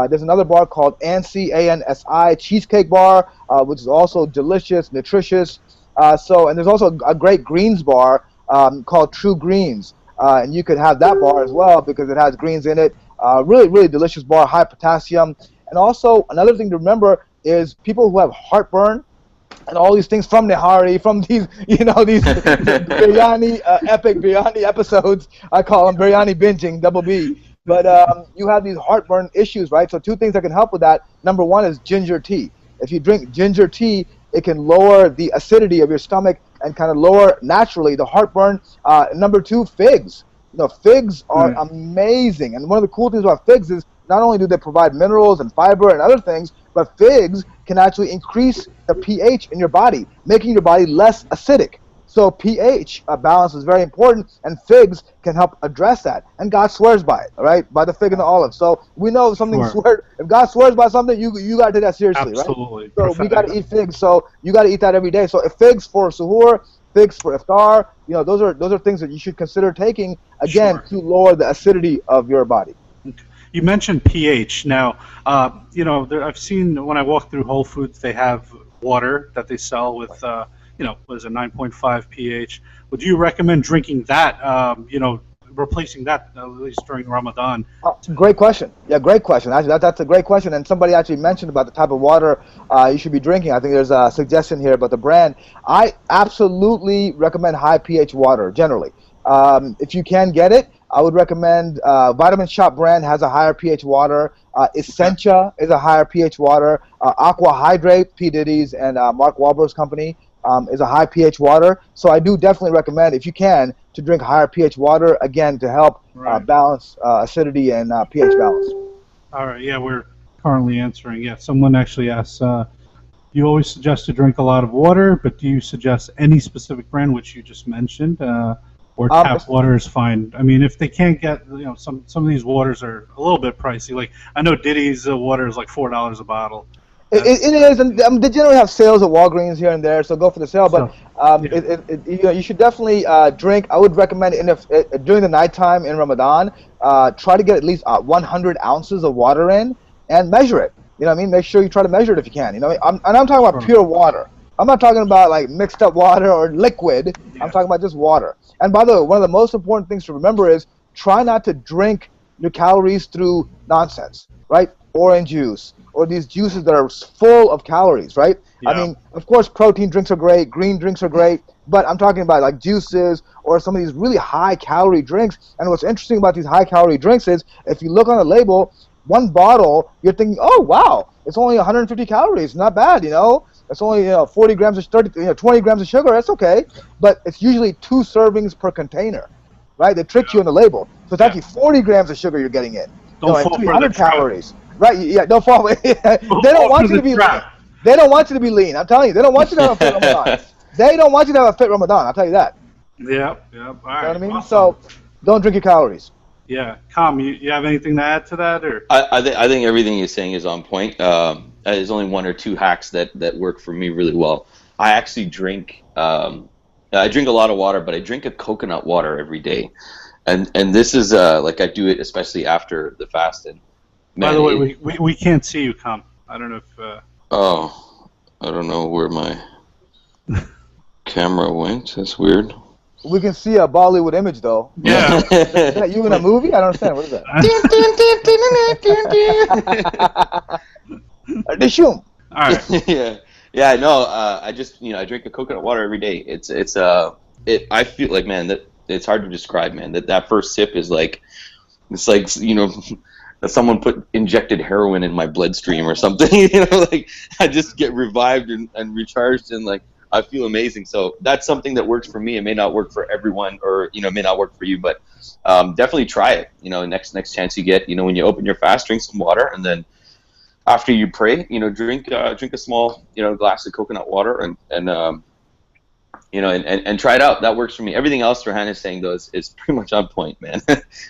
There's another bar called ANSI, ANSI Cheesecake Bar, which is also delicious, nutritious. And there's also a great greens bar called True Greens. And you could have that bar as well because it has greens in it. Really, really delicious bar, high potassium. And also, another thing to remember is people who have heartburn and all these things from Nihari, from these, these biryani, epic biryani episodes. I call them biryani binging, double B. But you have these heartburn issues, right? So two things that can help with that. Number one is ginger tea. If you drink ginger tea, it can lower the acidity of your stomach and kind of lower naturally the heartburn. Number two, figs. Figs are amazing. And one of the cool things about figs is not only do they provide minerals and fiber and other things, but figs can actually increase the pH in your body, making your body less acidic. So pH balance is very important, and figs can help address that. And God swears by it, all right, by the fig and the olive. So we know if something if God swears by something, you got to take that seriously, Absolutely. Right? So we got to eat figs. So you got to eat that every day. So if figs for suhoor, figs for iftar, those are things that you should consider taking again to lower the acidity of your body. You mentioned pH. Now, I've seen when I walk through Whole Foods, they have water that they sell with, what is it, 9.5 pH. Would you recommend drinking that, replacing that at least during Ramadan? Great question. Yeah, great question. Actually, that's a great question. And somebody actually mentioned about the type of water you should be drinking. I think there's a suggestion here about the brand. I absolutely recommend high pH water generally. If you can get it, I would recommend Vitamin Shop brand has a higher pH water. Essentia is a higher pH water. Aqua Hydrate, P. Diddy's and Mark Wahlberg's company, is a high pH water. So I do definitely recommend, if you can, to drink higher pH water, again, to help balance acidity and pH balance. All right, yeah, we're currently answering. Yeah, someone actually asked, you always suggest to drink a lot of water, but do you suggest any specific brand, which you just mentioned? Or tap water is fine. I mean, if they can't get, some of these waters are a little bit pricey. Like, I know Diddy's water is like $4 a bottle. It is, and they generally have sales at Walgreens here and there, so go for the sale. But you should definitely drink. I would recommend during the nighttime in Ramadan, try to get at least 100 ounces of water in and measure it. You know what I mean? Make sure you try to measure it if you can. I'm talking about pure water. I'm not talking about like mixed up water or liquid. Yeah. I'm talking about just water. And by the way, one of the most important things to remember is try not to drink your calories through nonsense, right? Orange juice or these juices that are full of calories, right? Yeah. I mean, of course, protein drinks are great, green drinks are great, but I'm talking about like juices or some of these really high calorie drinks. And what's interesting about these high calorie drinks is if you look on the label, one bottle, you're thinking, oh, wow, it's only 150 calories, not bad, It's only 40 grams of 20 grams of sugar. That's okay, but it's usually 2 servings per container, right? They trick you on the label, so it's actually 40 grams of sugar you're getting in. Don't fall 300 calories, right? Yeah, don't fall. They don't want you to be lean. They don't want you to be lean. I'm telling you, they don't want you to have a fit Ramadan. They don't want you to have a fit Ramadan. I'll tell you that. Yeah. All right. You know what I mean? Awesome. So don't drink your calories. Yeah, Kam, you have anything to add to that, or? I think everything you're saying is on point. There's only 1 or 2 hacks that work for me really well. I actually drink I drink a lot of water, but I drink a coconut water every day, and this is like I do it especially after the fast. And By man, the way, we can't see you, Come. I don't know if. oh, I don't know where my camera went. That's weird. We can see a Bollywood image though. Yeah. Is that you in a movie? I don't understand. What is that? Dishum. All right. Yeah. No. I just I drink a coconut water every day. I feel like, man, that it's hard to describe, man. That first sip is like, it's like that someone injected heroin in my bloodstream or something. Like I just get revived and recharged, and like I feel amazing. So that's something that works for me. It may not work for everyone, or it may not work for you, but definitely try it. Next chance you get, when you open your fast, drink some water, and then after you pray, drink a small glass of coconut water, and try it out. That works for me. Everything else Rehan is saying, though, is pretty much on point, man.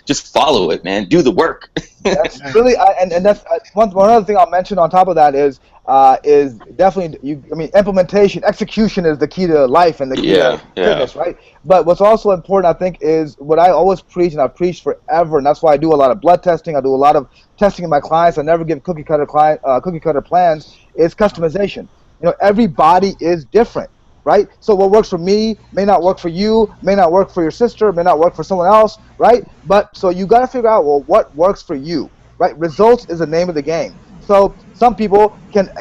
Just follow it, man. Do the work. That's really, and that's one other thing I'll mention on top of that is definitely implementation, execution is the key to life and the key to fitness, right? But what's also important, I think, is what I always preach, and I've preached forever, and that's why I do a lot of blood testing. I do a lot of testing in my clients. I never give cookie cutter plans. Is customization. Every body is different. Right? So what works for me may not work for you, may not work for your sister, may not work for someone else, right? But so you got to figure out, well, what works for you, right? Results is the name of the game. So some people can,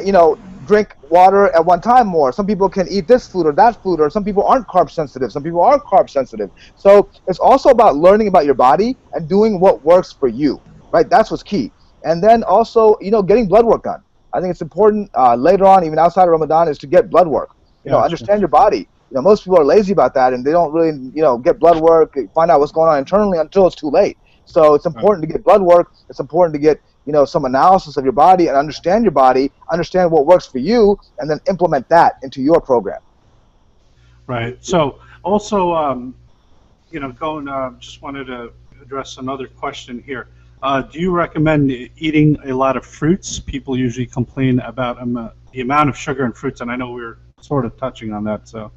drink water at one time more. Some people can eat this food or that food, or some people aren't carb sensitive. Some people are carb sensitive. So it's also about learning about your body and doing what works for you, right? That's what's key. And then also, getting blood work done. I think it's important later on, even outside of Ramadan, is to get blood work. Understand your body. Most people are lazy about that, and they don't really, get blood work, find out what's going on internally until it's too late. So it's important to get blood work. It's important to get, some analysis of your body and understand your body, understand what works for you, and then implement that into your program. Right. So also, just wanted to address another question here. Do you recommend eating a lot of fruits? People usually complain about the amount of sugar in fruits, and I know we're sort of touching on that. So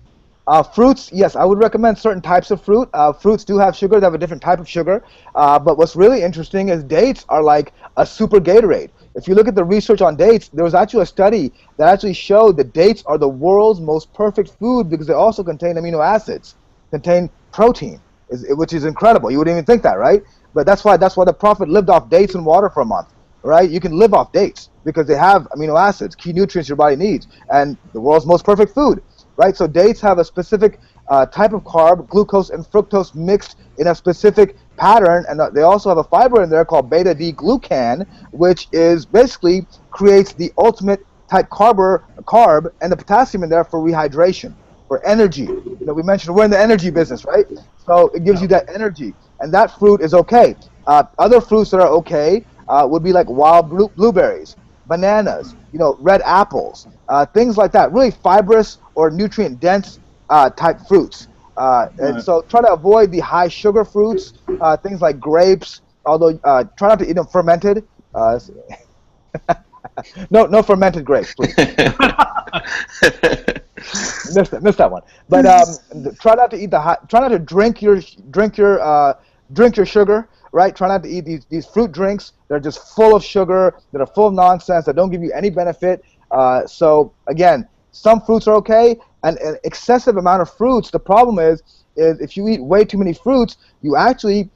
fruits, yes, I would recommend certain types of fruit. Fruits do have sugar. They have a different type of sugar. But what's really interesting is dates are like a super Gatorade. If you look at the research on dates, there was actually a study that actually showed that dates are the world's most perfect food because they also contain amino acids, contain protein, which is incredible. You wouldn't even think that, right? But that's why the Prophet lived off dates and water for a month. Right? You can live off dates because they have amino acids, key nutrients your body needs, and the world's most perfect food, right? So dates have a specific type of carb, glucose and fructose mixed in a specific pattern, and they also have a fiber in there called beta-D-glucan, which is basically creates the ultimate type carb, and the potassium in there for rehydration, for energy. We mentioned we're in the energy business, right? So it gives you that energy, and that fruit is okay. Other fruits that are okay would be like wild blueberries, bananas, red apples, things like that. Really fibrous or nutrient-dense type fruits. And so try to avoid the high sugar fruits, things like grapes. Although try not to eat them fermented. No fermented grapes, please. Missed that one. But try not to eat try not to drink your sugar. Right? Try not to eat these fruit drinks that are just full of sugar, that are full of nonsense, that don't give you any benefit. So again, some fruits are okay, and an excessive amount of fruits, the problem is if you eat way too many fruits, you actually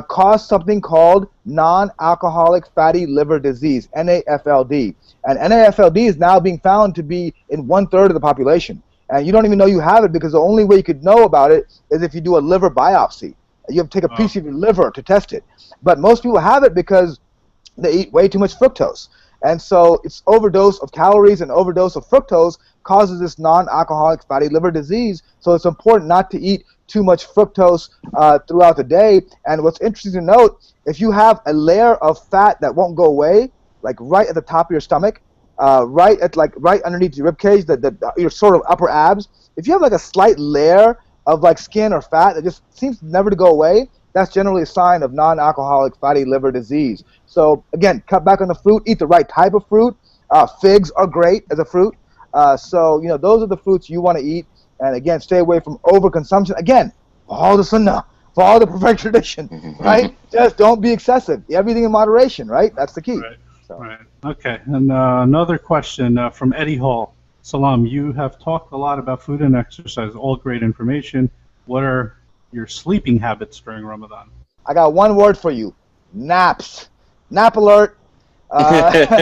cause something called non-alcoholic fatty liver disease, NAFLD. And NAFLD is now being found to be in 1/3 of the population. And you don't even know you have it because the only way you could know about it is if you do a liver biopsy. You have to take a piece of your liver to test it. But most people have it because they eat way too much fructose. And so it's overdose of calories and overdose of fructose causes this non-alcoholic fatty liver disease. So it's important not to eat too much fructose throughout the day. And what's interesting to note, if you have a layer of fat that won't go away, like right at the top of your stomach, right underneath your ribcage, your sort of upper abs, if you have like a slight layer of like skin or fat that just seems never to go away, that's generally a sign of non-alcoholic fatty liver disease. So again, cut back on the fruit, eat the right type of fruit. Figs are great as a fruit. So those are the fruits you want to eat. And again, stay away from overconsumption. Again, all the sunnah, for all the perfect tradition, right? Just don't be excessive. Everything in moderation, right? That's the key. Right. So. Right. Okay. And another question from Eddie Hall. Salam, you have talked a lot about food and exercise, all great information. What are your sleeping habits during Ramadan? I got one word for you: naps. Nap alert. I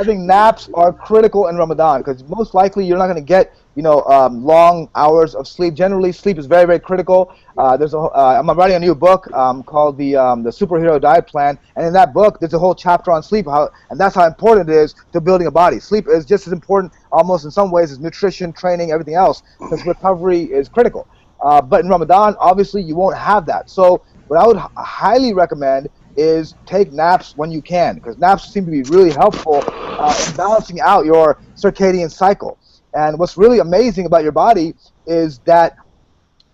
think naps are critical in Ramadan because most likely you're not going to get long hours of sleep. Generally, sleep is very, very critical. I'm writing a new book called the Superhero Diet Plan, and in that book there's a whole chapter on sleep, and that's how important it is to building a body. Sleep is just as important, almost in some ways, as nutrition, training, everything else, because recovery is critical. But in Ramadan, obviously, you won't have that. So what I would highly recommend is take naps when you can, because naps seem to be really helpful in balancing out your circadian cycle. And what's really amazing about your body is that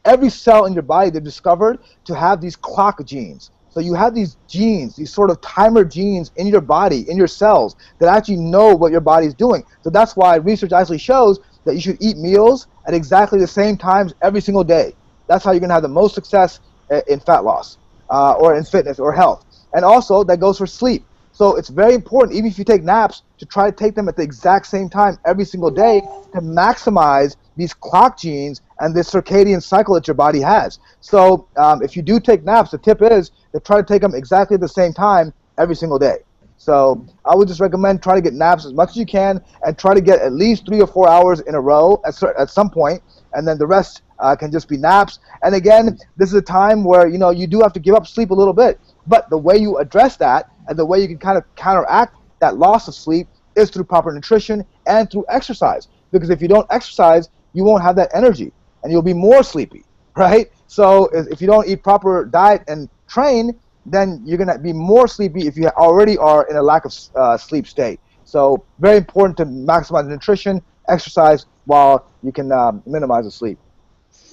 every cell in your body, they've discovered to have these clock genes. So you have these genes, these sort of timer genes in your body, in your cells, that actually know what your body is doing. So that's why research actually shows that you should eat meals at exactly the same times every single day. That's how you're going to have the most success in fat loss or in fitness or health. And also, that goes for sleep. So it's very important, even if you take naps, to try to take them at the exact same time every single day to maximize these clock genes and this circadian cycle that your body has. So if you do take naps, the tip is to try to take them exactly at the same time every single day. So I would just recommend try to get naps as much as you can, and try to get at least 3 or 4 hours in a row at some point, and then the rest can just be naps. And again, this is a time where you do have to give up sleep a little bit. But the way you address that and the way you can kind of counteract that loss of sleep is through proper nutrition and through exercise. Because if you don't exercise, you won't have that energy and you'll be more sleepy, right? So if you don't eat proper diet and train, then you're going to be more sleepy if you already are in a lack of sleep state. So very important to maximize the nutrition, exercise, while you can minimize the sleep.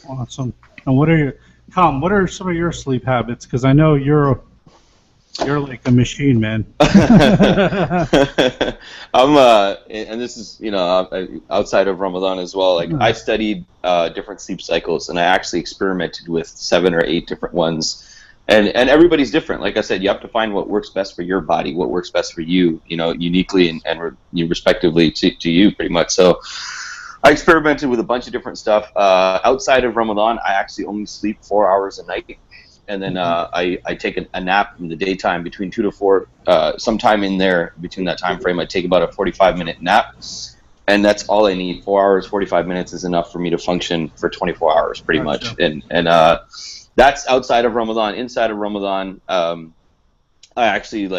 Awesome. And what are some of your sleep habits? Because I know you're like a machine, man. I'm and this is outside of Ramadan as well. Like I studied different sleep cycles, and I actually experimented with 7 or 8 different ones. And everybody's different. Like I said, you have to find what works best for your body, what works best for you, uniquely and respectively to you, pretty much. So I experimented with a bunch of different stuff. Outside of Ramadan, I actually only sleep 4 hours a night. And then I take a nap in the daytime between 2 to 4. Sometime in there, between that time frame, I take about a 45-minute nap. And that's all I need. 4 hours, 45 minutes is enough for me to function for 24 hours, pretty much. And that's outside of Ramadan. Inside of Ramadan, I actually,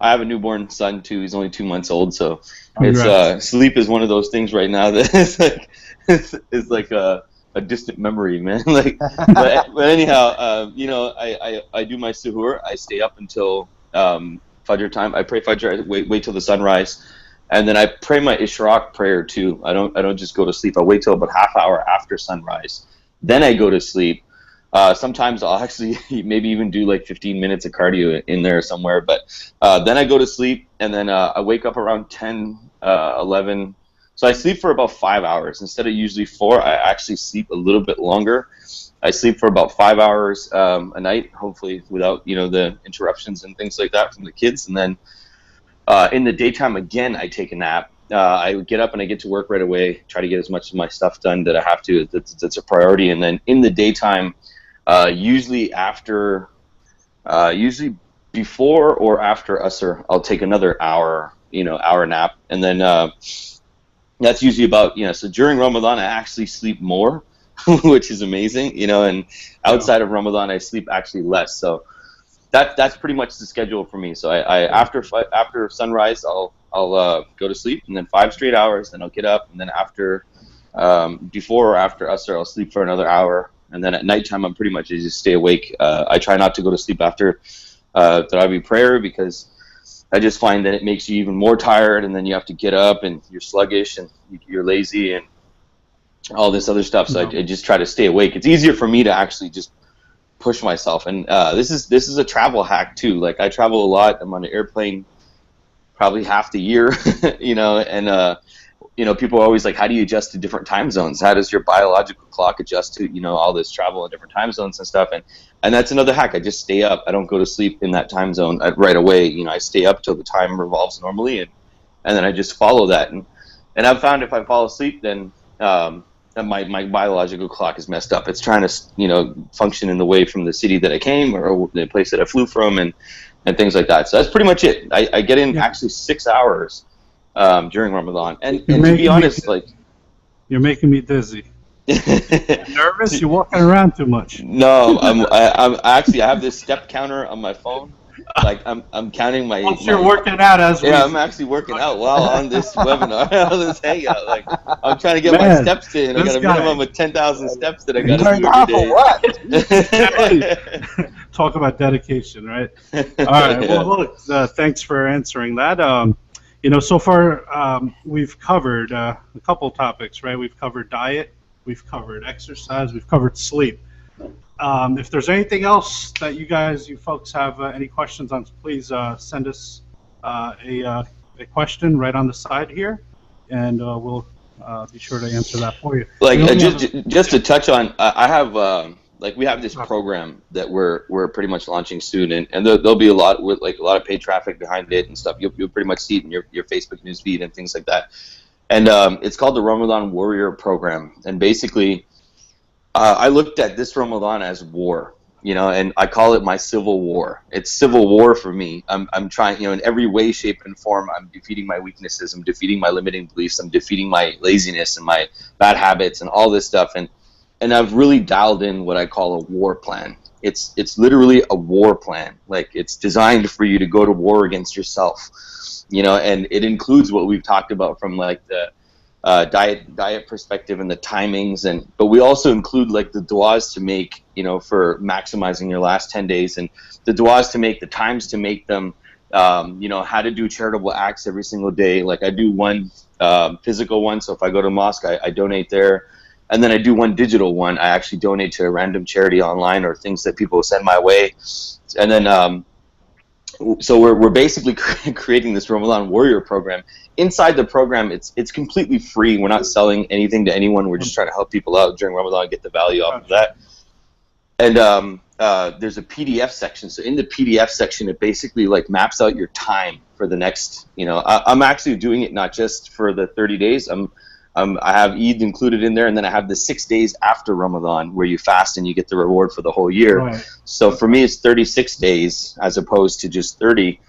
I have a newborn son, too. He's only 2 months old. So it's sleep is one of those things right now that is like a distant memory, man. But anyhow, I do my suhoor. I stay up until Fajr time. I pray Fajr. I wait till the sunrise, and then I pray my Ishraq prayer too. I don't just go to sleep. I wait till about half hour after sunrise. Then I go to sleep. Sometimes I'll actually maybe even do 15 minutes of cardio in there somewhere. But then I go to sleep, and then I wake up around 10, 11. So I sleep for about 5 hours. Instead of usually 4, I actually sleep a little bit longer. I sleep for about 5 hours a night, hopefully without the interruptions and things like that from the kids. And then in the daytime, again, I take a nap. I get up and I get to work right away, try to get as much of my stuff done that I have to. That's a priority. And then in the daytime, usually before or after Asr, I'll take another hour nap. And then that's usually about, so during Ramadan, I actually sleep more, which is amazing, and outside of Ramadan, I sleep actually less. So that's pretty much the schedule for me. So I after sunrise, I'll go to sleep, and then 5 straight hours, then I'll get up, and then before or after Asr, I'll sleep for another hour. And then at nighttime, I'm pretty much just stay awake. I try not to go to sleep after Tarawih prayer, because I just find that it makes you even more tired, and then you have to get up, and you're sluggish, and you're lazy, and all this other stuff. So I just try to stay awake. It's easier for me to actually just push myself. And this is a travel hack too. I travel a lot. I'm on an airplane probably half the year, and you know, people are always like, how do you adjust to different time zones? How does your biological clock adjust to, you know, all this travel in different time zones and stuff? And that's another hack. I just stay up. I don't go to sleep in that time zone right away. You know, I stay up till the time revolves normally, and then I just follow that. And I've found if I fall asleep, then my biological clock is messed up. It's trying to, you know, function in the way from the city that I came or the place that I flew from, and things like that. So that's pretty much it. I get in actually 6 hours during Ramadan, and to be honest, like, you're making me dizzy. Nervous? You're walking around too much. No, I'm actually, I have this step counter on my phone. Like I'm counting my. You're working out as well. Yeah, I'm actually working out while on this webinar, on this hangout. Like I'm trying to get my steps in. I got a minimum of 10,000 steps that I got to do every day. Talk about dedication, right? All right. Well, look, thanks for answering that. You know, so far we've covered a couple topics, right? We've covered diet, we've covered exercise, we've covered sleep. If there's anything else that you folks have any questions on, please send us a question right on the side here, and we'll be sure to answer that for you. Like just to touch on, I have like we have this program that we're pretty much launching soon, and there'll be a lot with like a lot of paid traffic behind it and stuff. You'll pretty much see it in your Facebook newsfeed and things like that. And it's called the Ramadan Warrior Program, and basically. I looked at this Ramadan as war, you know, and I call it my civil war. It's civil war for me. I'm trying, you know, in every way, shape, and form, I'm defeating my weaknesses. I'm defeating my limiting beliefs. I'm defeating my laziness and my bad habits and all this stuff. And I've really dialed in what I call a war plan. It's literally a war plan. Like it's designed for you to go to war against yourself, you know, and it includes what we've talked about from like the diet perspective and the timings, but we also include like the du'as to make, you know, for maximizing your last 10 days, and the du'as to make, the times to make them, you know, how to do charitable acts every single day. Like I do one physical one, so if I go to mosque, I donate there, and then I do one digital one. I actually donate to a random charity online or things that people send my way, and then so we're basically creating this Ramadan Warrior Program. Inside the program, it's completely free. We're not selling anything to anyone. We're just trying to help people out during Ramadan, get the value off of that. And there's a PDF section. So in the PDF section, it basically like maps out your time for the next, you know, I'm actually doing it not just for the 30 days. I have Eid included in there, and then I have the 6 days after Ramadan where you fast and you get the reward for the whole year. Right. So for me, it's 36 days as opposed to just 30.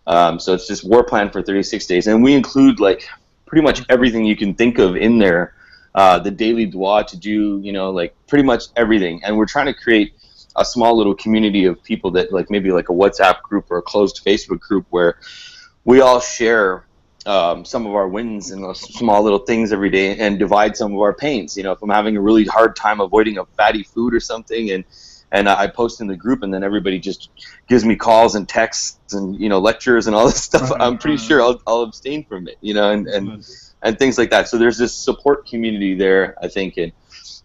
So it's just war plan for 36 days. And we include like pretty much everything you can think of in there, the daily dua to do, you know, like pretty much everything. And we're trying to create a small little community of people that like maybe like a WhatsApp group or a closed Facebook group where we all share some of our wins and those small little things every day and divide some of our pains. You know, if I'm having a really hard time avoiding a fatty food or something, and I post in the group, and then everybody just gives me calls and texts and, you know, lectures and all this stuff, I'm pretty sure I'll abstain from it, you know, and things like that. So there's this support community there, I think, and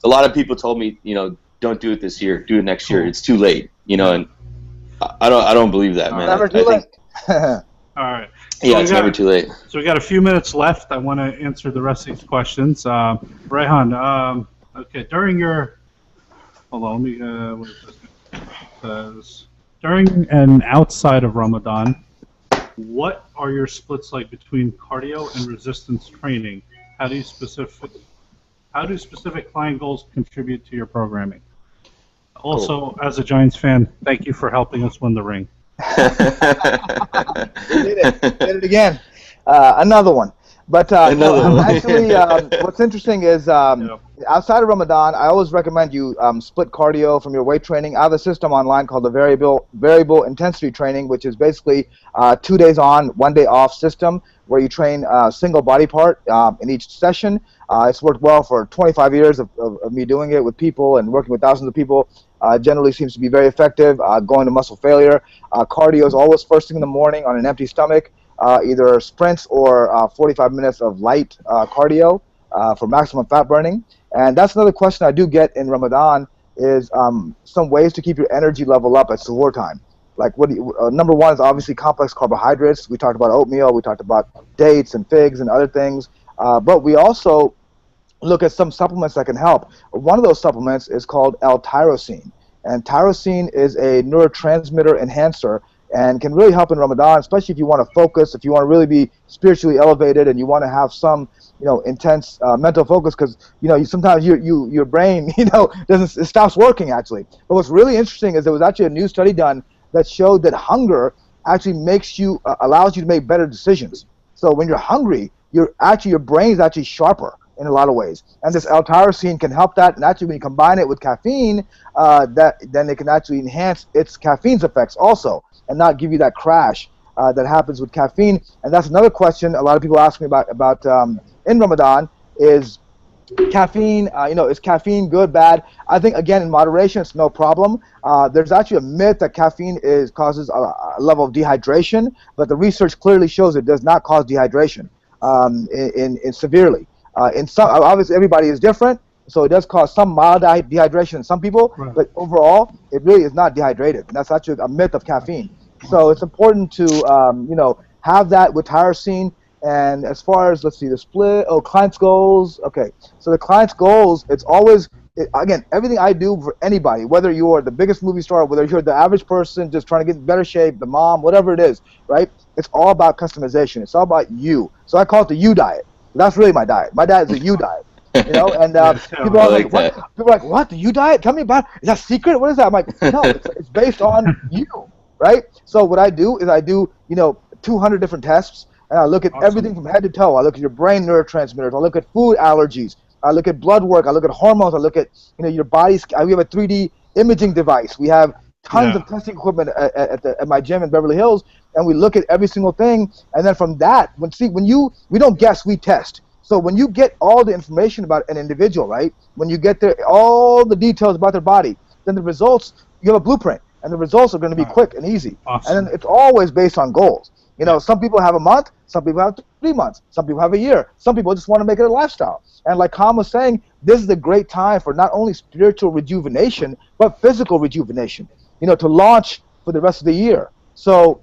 a lot of people told me, you know, don't do it this year, do it next year. It's too late, you know, and I don't believe that, man. Never too late. All right. So yeah, it's never too late. So we got a few minutes left. I want to answer the rest of these questions. Rehan, okay, during your, hold on, let me, what is this? It says, during and outside of Ramadan, what are your splits like between cardio and resistance training? How do specific client goals contribute to your programming? Also, as a Giants fan, thank you for helping us win the ring. Did it again. Another one. But actually, what's interesting is outside of Ramadan, I always recommend you split cardio from your weight training. I have a system online called the variable intensity training, which is basically 2 days on, 1 day off system where you train a single body part in each session. It's worked well for 25 years of me doing it with people and working with thousands of people. Generally seems to be very effective, going to muscle failure. Cardio is always first thing in the morning on an empty stomach, either sprints or 45 minutes of light cardio for maximum fat burning. And that's another question I do get in Ramadan is some ways to keep your energy level up at suhoor time. Like, number one is obviously complex carbohydrates. We talked about oatmeal. We talked about dates and figs and other things. But we also look at some supplements that can help. One of those supplements is called L-tyrosine, and tyrosine is a neurotransmitter enhancer and can really help in Ramadan, especially if you want to focus, if you want to really be spiritually elevated, and you want to have some, intense mental focus, because sometimes your brain, doesn't it stops working actually. But what's really interesting is there was actually a new study done that showed that hunger actually allows you to make better decisions. So when you're hungry, your brain is actually sharper in a lot of ways, and this L-tyrosine can help that. And actually, when you combine it with caffeine, then it can actually enhance its caffeine's effects also, and not give you that crash that happens with caffeine. And that's another question a lot of people ask me about in Ramadan is caffeine. Is caffeine good, bad? I think again in moderation, it's no problem. There's actually a myth that caffeine causes a level of dehydration, but the research clearly shows it does not cause dehydration in severely. In some, obviously everybody is different, so it does cause some mild dehydration in some people, right. But overall, it really is not dehydrated. And that's actually a myth of caffeine. So it's important to have that with tyrosine. And as far as, let's see, the split, client's goals. Okay, so the client's goals, it's always, again, everything I do for anybody, whether you are the biggest movie star, whether you're the average person just trying to get in better shape, the mom, whatever it is, right? It's all about customization. It's all about you. So I call it the you diet. That's really my diet. My diet is a you diet. And people are like, what? People are like, what? The you diet? Tell me about it. Is that secret? What is that? I'm like, no, it's based on you, right? So what I do is I do 200 different tests, and I look at everything from head to toe. I look at your brain neurotransmitters. I look at food allergies. I look at blood work. I look at hormones. I look at your body's. We have a 3D imaging device. We have tons of testing equipment at my gym in Beverly Hills, and we look at every single thing. And then from that, we don't guess, we test. So when you get all the information about an individual, right? When you get all the details about their body, then the results, you have a blueprint, and the results are going to be quick and easy. Awesome. And then it's always based on goals. Some people have a month, some people have 3 months, some people have a year, some people just want to make it a lifestyle. And like Khan was saying, this is a great time for not only spiritual rejuvenation, but physical rejuvenation, to launch for the rest of the year. So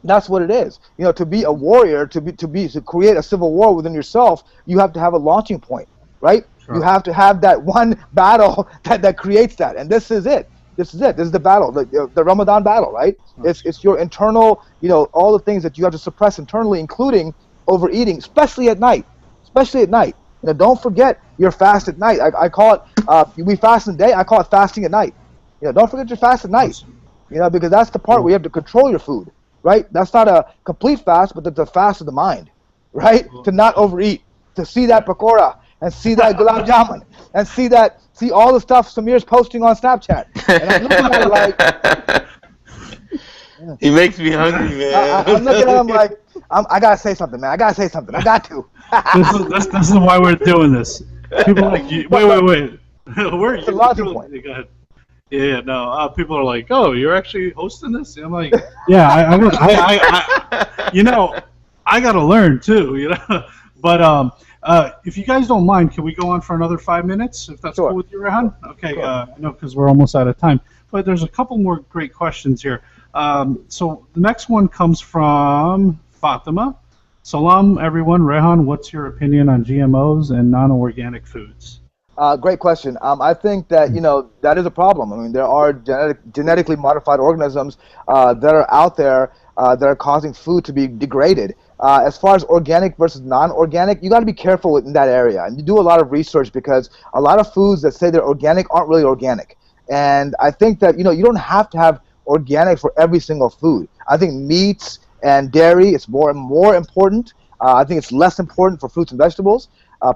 that's what it is. To be a warrior, to create a civil war within yourself, you have to have a launching point, right? Sure. You have to have that one battle that creates that. And this is it. This is the battle, the Ramadan battle, right? It's your internal, all the things that you have to suppress internally, including overeating, especially at night. Don't forget your fast at night. I call it, we fast in the day, I call it fasting at night. Don't forget your fast at night, because that's the part where you have to control your food, right? That's not a complete fast, but it's a fast of the mind, right? To not overeat, to see that pakora, and see that gulab jamun, and see all the stuff Samir's posting on Snapchat. And I'm looking at it like, he makes me hungry, man. I'm looking at him like, I gotta say something, man. I got to. This is why we're doing this. People are like, wait. Where are you? It's a logical point. Go ahead. Yeah, no. People are like, oh, you're actually hosting this? And I'm like, yeah, I gotta learn too, But if you guys don't mind, can we go on for another 5 minutes, if that's cool with you, Rehan? Okay, sure. Because we're almost out of time. But there's a couple more great questions here. So the next one comes from Fatima. Salam, everyone. Rehan, what's your opinion on GMOs and non-organic foods? Great question. I think that that is a problem. I mean, there are genetically modified organisms that are out there that are causing food to be degraded. As far as organic versus non-organic, you got to be careful in that area, and you do a lot of research, because a lot of foods that say they're organic aren't really organic. And I think that you don't have to have organic for every single food. I think meats and dairy is more important. I think it's less important for fruits and vegetables,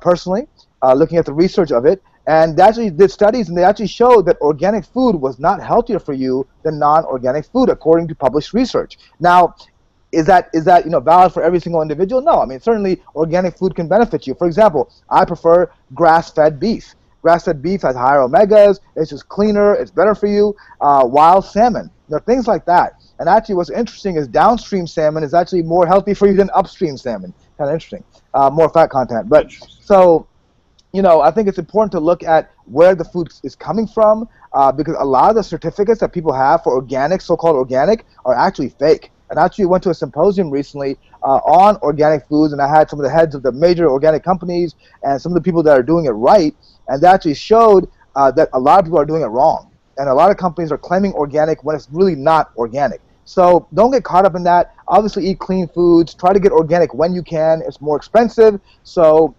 personally. Looking at the research of it, and they actually did studies, and they actually showed that organic food was not healthier for you than non-organic food, according to published research. Now, is that valid for every single individual? No. I mean, certainly organic food can benefit you. For example, I prefer grass-fed beef. Grass-fed beef has higher omegas. It's just cleaner. It's better for you. Wild salmon, things like that. And actually, what's interesting is downstream salmon is actually more healthy for you than upstream salmon. Kind of interesting. More fat content, but so. I think it's important to look at where the food is coming from, because a lot of the certificates that people have for organic, so-called organic, are actually fake. and actually went to a symposium recently on organic foods, and I had some of the heads of the major organic companies and some of the people that are doing it right, and they actually showed that a lot of people are doing it wrong, and a lot of companies are claiming organic when it's really not organic. So don't get caught up in that. Obviously, eat clean foods. Try to get organic when you can. It's more expensive, so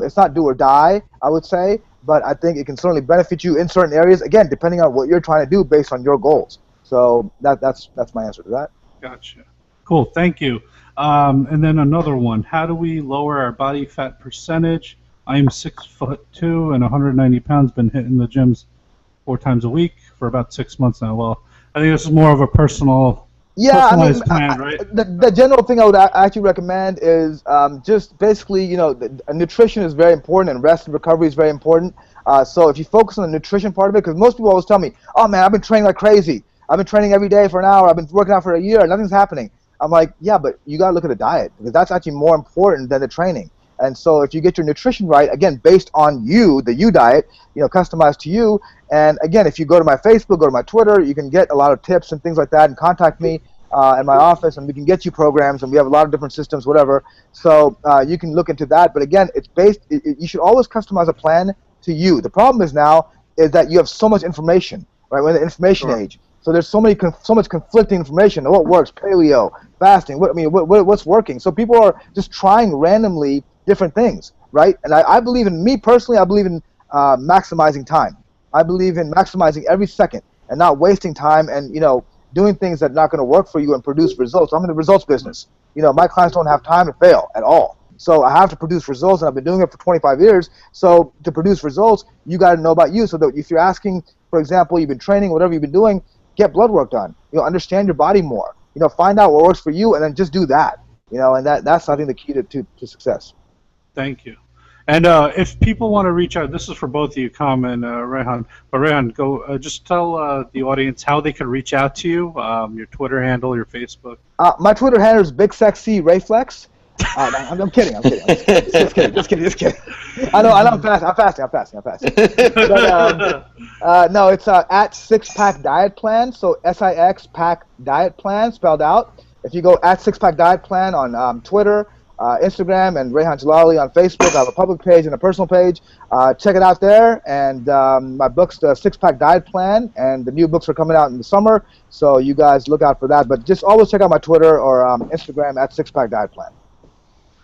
it's not do or die, I would say. But I think it can certainly benefit you in certain areas. Again, depending on what you're trying to do based on your goals. So that's my answer to that. Gotcha. Cool. Thank you. And then another one. How do we lower our body fat percentage? I'm 6'2" and 190 pounds. Been hitting the gyms 4 times a week for about 6 months now. Well, I think this is more of a personalized plan, right? The general thing I would actually recommend is just basically, nutrition is very important, and rest and recovery is very important. So if you focus on the nutrition part of it, because most people always tell me, oh man, I've been training like crazy. I've been training every day for an hour. I've been working out for a year. Nothing's happening. I'm like, yeah, but you got to look at the diet, because that's actually more important than the training. And so if you get your nutrition right, again, based on you, the you diet, customized to you. And again, if you go to my Facebook, go to my Twitter, you can get a lot of tips and things like that, and contact me in my office, and we can get you programs, and we have a lot of different systems, whatever. So you can look into that. But again, it's based. You should always customize a plan to you. The problem is now is that you have so much information, right? We're in the information age. So there's so much conflicting information. What works? Paleo, fasting. What's working? So people are just trying randomly different things, right? And I believe in, me personally, I believe in maximizing time. I believe in maximizing every second and not wasting time and doing things that are not going to work for you and produce results. I'm in the results business. My clients don't have time to fail at all. So I have to produce results, and I've been doing it for 25 years. So to produce results, you got to know about you. So that if you're asking, for example, you've been training, whatever you've been doing, get blood work done. Understand your body more. Find out what works for you, and then just do that. And that's I think the key to success. Thank you. And if people want to reach out, this is for both of you, Com and Rehan. But Rehan, go just tell the audience how they can reach out to you. Your Twitter handle, your Facebook. My Twitter handle is Big Sexy Rayflex. I'm kidding. Just kidding. I know. I'm fasting. But no, it's at Six Pack Diet Plan. So SIX Pack Diet Plan spelled out. If you go at Six Pack Diet Plan on Twitter, Instagram, and Rehan Jalali on Facebook. I have a public page and a personal page. Check it out there. And my book's the Six Pack Diet Plan, and the new books are coming out in the summer. So you guys look out for that. But just always check out my Twitter or Instagram at Six Pack Diet Plan.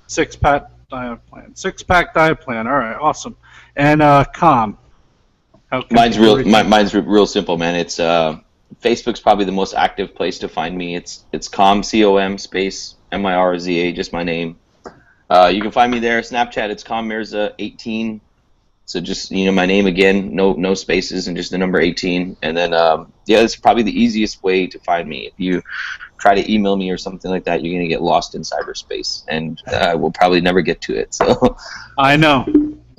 Six Pack Diet Plan. Six Pack Diet Plan. All right, awesome. And Com. Mine's real simple, man. It's Facebook's probably the most active place to find me. It's Com, C-O-M space M-I-R-Z-A, just my name. You can find me there. Snapchat, it's Com Mirza 18. So just my name again, no spaces, and just the number 18. And then that's probably the easiest way to find me. If you try to email me or something like that, you're gonna get lost in cyberspace, and we'll probably never get to it. So I know.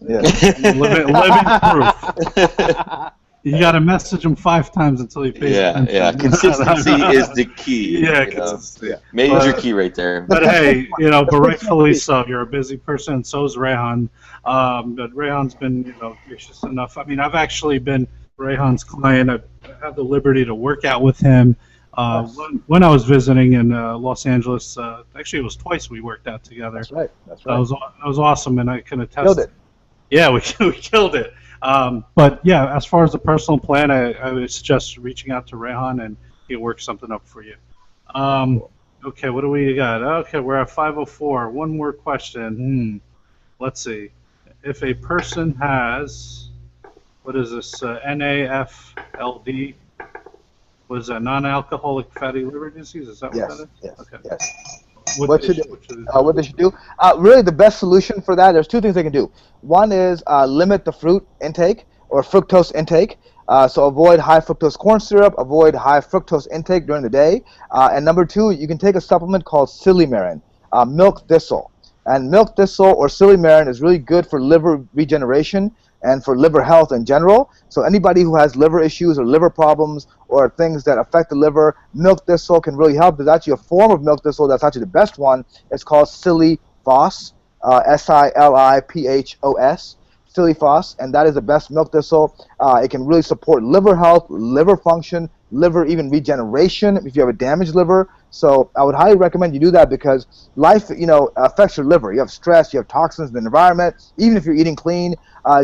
Yeah. Living proof. You got to message him 5 times until he pays attention. Yeah. Consistency is the key. Yeah, major key right there. But hey, but rightfully so. You're a busy person, and so is Rehan. But Rehan's been, gracious enough. I mean, I've actually been Rehan's client. I've had the liberty to work out with him when I was visiting in Los Angeles. Actually, it was twice we worked out together. That's right. That was awesome, and I can attest. Killed it. Yeah, we killed it. But yeah, as far as the personal plan, I would suggest reaching out to Rehan, and he'll work something up for you. Okay, what do we got? Okay, we're at 5:04. One more question. Let's see. If a person has, what is this? NAFLD. What is that? Non-alcoholic fatty liver disease? Is that what that is? Yes. Okay. Yes. What they should do? Really, the best solution for that, there's 2 things they can do. One is limit the fruit intake or fructose intake. So avoid high fructose corn syrup, avoid high fructose intake during the day. And number 2, you can take a supplement called silymarin, milk thistle. And milk thistle or silymarin is really good for liver regeneration and for liver health in general. So anybody who has liver issues or liver problems or things that affect the liver, milk thistle can really help. There's actually a form of milk thistle that's actually the best one. It's called Silifos, Silipos, Silifos, and that is the best milk thistle. It can really support liver health, liver function, liver even regeneration if you have a damaged liver. So I would highly recommend you do that because life, affects your liver. You have stress, you have toxins in the environment. Even if you're eating clean,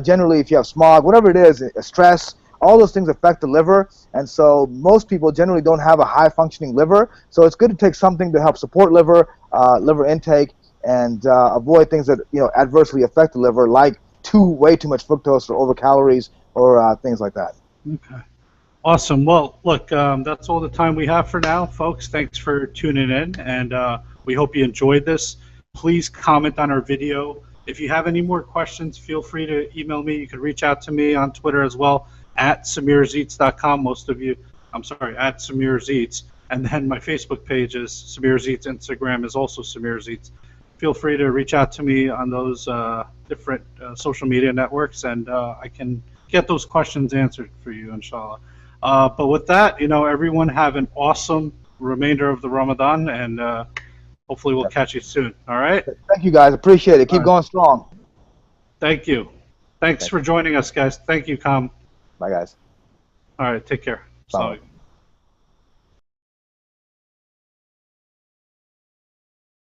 generally if you have smog, whatever it is, stress, all those things affect the liver. And so most people generally don't have a high functioning liver. So it's good to take something to help support liver intake, and avoid things that adversely affect the liver, like way too much fructose or over calories or things like that. Okay. Awesome. Well, look, that's all the time we have for now, folks. Thanks for tuning in, and we hope you enjoyed this. Please comment on our video. If you have any more questions, feel free to email me. You can reach out to me on Twitter as well, at SamirZeets.com. At SamirZeets. And then my Facebook page is Samir Zeets. Instagram is also Samir Zeets. Feel free to reach out to me on those different social media networks, and I can get those questions answered for you, inshallah. But with that, everyone have an awesome remainder of the Ramadan, and hopefully we'll catch you soon. All right? Thank you, guys. Appreciate it. Keep going strong. Thank you. Thanks for joining us, guys. Thank you, Kam. Bye, guys. All right, take care. Bye.